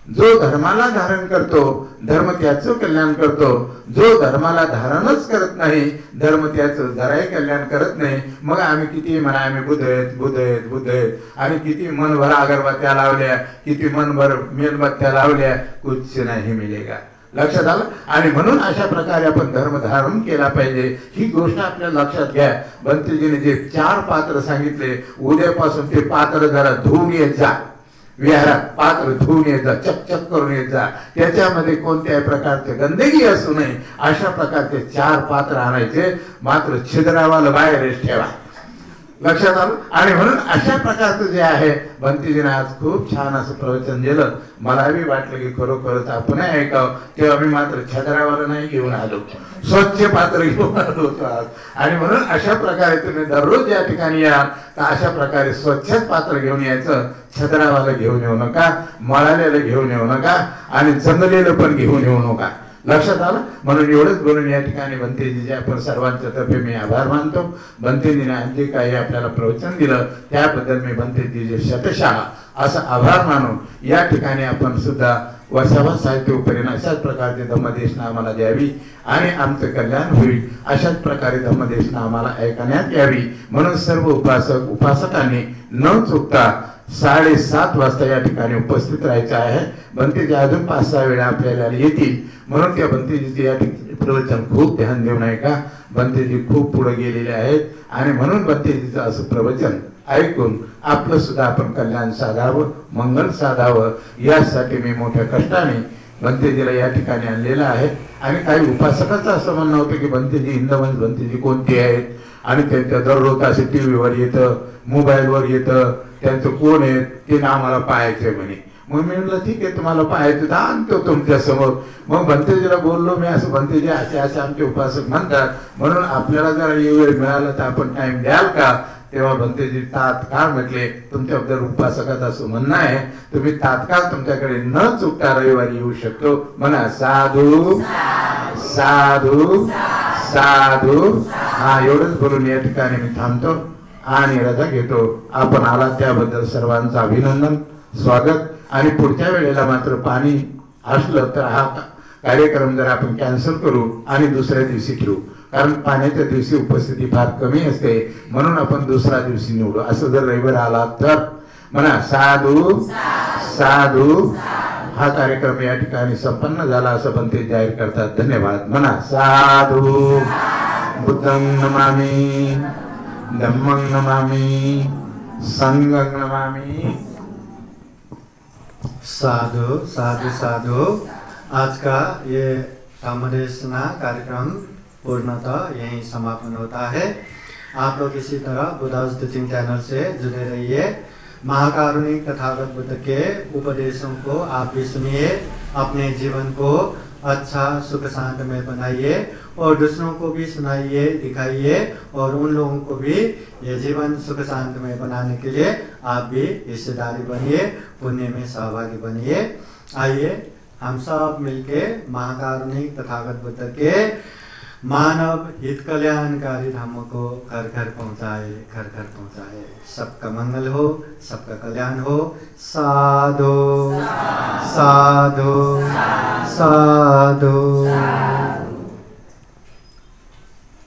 जो धर्माला धारण करतो धर्म त्याचं कल्याण करतो. जो धर्माला धारणच करत नाही धर्म त्याचं जराही कल्याण करत नाही. मग आम्ही किती म्हणा आम्ही बुद्ध आहेत बुद्ध आहेत बुद्ध आहेत आणि किती मनभर अगरबत्त्या लावल्या, किती मनभर मेणबत्त्या लावल्या, कुछ नाही मिलेगा. लक्षात आलं. आणि म्हणून अशा प्रकारे आपण धर्म धारण केला पाहिजे. ही गोष्ट आपल्याला लक्षात घ्या. भंतेजीने जे 4 पात्र सांगितले उद्यापासून ते पात्र जरा धुवून येत जा. विहारात पात्र धुवून येत जा, चकचक करून येत जा. त्याच्यामध्ये कोणत्याही प्रकारचे गंदगी असू नये अशा प्रकारचे 4 पात्र आणायचे. मात्र छिद्रावाला बाहेरच ठेवा. लक्षात आलं. आणि म्हणून अशा प्रकारचं जे आहे भंतेजीने आज खूप छान असं प्रवचन दिलं. मलाही वाटलं की खरोखरच आपण ऐकावं. तेव्हा मी मात्र छद्रावाला नाही घेऊन आलो, स्वच्छ पात्र घेऊन आलो होतो आज. आणि म्हणून अशा प्रकारे तुम्ही दररोज या ठिकाणी या तर अशा प्रकारे स्वच्छच पात्र घेऊन यायचं. छद्रावाला घेऊन येऊ नका, मळालेलं घेऊन येऊ नका आणि जंगलेलं पण घेऊन येऊ नका. लक्षात आलं. म्हणून एवढंच बोलून या ठिकाणी भंतेजीचे आपण सर्वांच्या तर्फे मी आभार मानतो. भंतेजीने जे काही आपल्याला प्रवचन दिलं त्याबद्दल मी भंतेजीचे शतशः असा आभार मानून या ठिकाणी आपण सुद्धा वर्षाभर साहित्य उपरीन अशाच प्रकारचे धम्मदेशना आम्हाला द्यावी आणि आमचं कल्याण होईल. अशाच प्रकारे धम्मदेशना आम्हाला ऐकण्यात यावी. म्हणून सर्व उपासक उपासकांनी न चुकता 7:30 वाजता या ठिकाणी उपस्थित राहायचं आहे. भंतेजी अजून 5-6 वेळा आपल्याला येतील. म्हणून त्या भंतेजीचे या ठिकाणी प्रवचन खूप ध्यान देऊन ऐका. भंतेजी खूप पुढे गेलेले आहेत आणि म्हणून भंतेजीचं असं प्रवचन ऐकून आपलं सुद्धा आपण कल्याण साधावं, मंगल साधावं यासाठी मी मोठ्या कष्टाने भंतेजीला या ठिकाणी आणलेलं आहे. आणि काही उपासकाचं असं म्हणणं होतं की भंतेजी हिंदवंश भंतेजी कोणती आहेत आणि त्यांच्या दररोज असे TV वर येतं, मोबाईलवर येतं, त्यांचं कोण आहे ते आम्हाला पाहायचंय म्हणे. मग मी म्हटलं ठीक आहे तुम्हाला पाहायचं तर आणतो तुमच्या समोर. मग भंतेजीला बोललो मी असं भंतेजी असे असे आमचे उपासक म्हणतात म्हणून आपल्याला जरा वेळ मिळाला तर आपण टाइम द्याल का. तेव्हा भंतेजी तात्काळ म्हटले तुमच्याबद्दल उपासकाचं असं म्हणणं आहे तुम्ही तात्काळ तुमच्याकडे न चुकता रविवारी येऊ शकतो. म्हणा साधू साधू साधू. हा एवढंच बोलून या ठिकाणी मी थांबतो आणि रजा घेतो. आपण आला त्याबद्दल सर्वांचं अभिनंदन, स्वागत. आणि पुढच्या वेळेला मात्र पाणी असलं तर हा कार्यक्रम जर आपण कॅन्सल करू आणि दुसऱ्या दिवशी ठेवू, कारण पाण्याच्या दिवशी उपस्थिती फार कमी असते, म्हणून आपण दुसरा दिवशी निवडू. असं जर रविवार आला तर म्हणा साधू साधू. हा कार्यक्रम या ठिकाणी संपन्न झाला असं पण ते जाहीर करतात. धन्यवाद. म्हणा साधू. बुद्धं नमामि, धम्मं नमामि, संघं नमामि. साधु साधु साधु. आज का ये धम्मदेशना कार्यक्रम पूर्णतः यहीं समापन होता है. आप लोग इसी तरह बुद्धास टीचिंग चैनल से जुड़े रहिए. महाकारुणिक तथागत बुद्ध के उपदेशों को आप भी सुनिए, अपने जीवन को अच्छा सुख शांत में बनाइए और दूसरों को भी सुनाइए, दिखाइए और उन लोगों को भी ये जीवन सुख शांत में बनाने के लिए आप भी हिस्सेदारी बनिए, पुण्य में सहभागी बनिए. आइए हम सब मिलके महाकारुणिक तथागत बुद्ध के मानव हित कल्याणकारी धर्म को घर घर पहुँचाए, घर घर पहुँचाए. सबका मंगल हो, सबका कल्याण हो. साधु साधु साधु.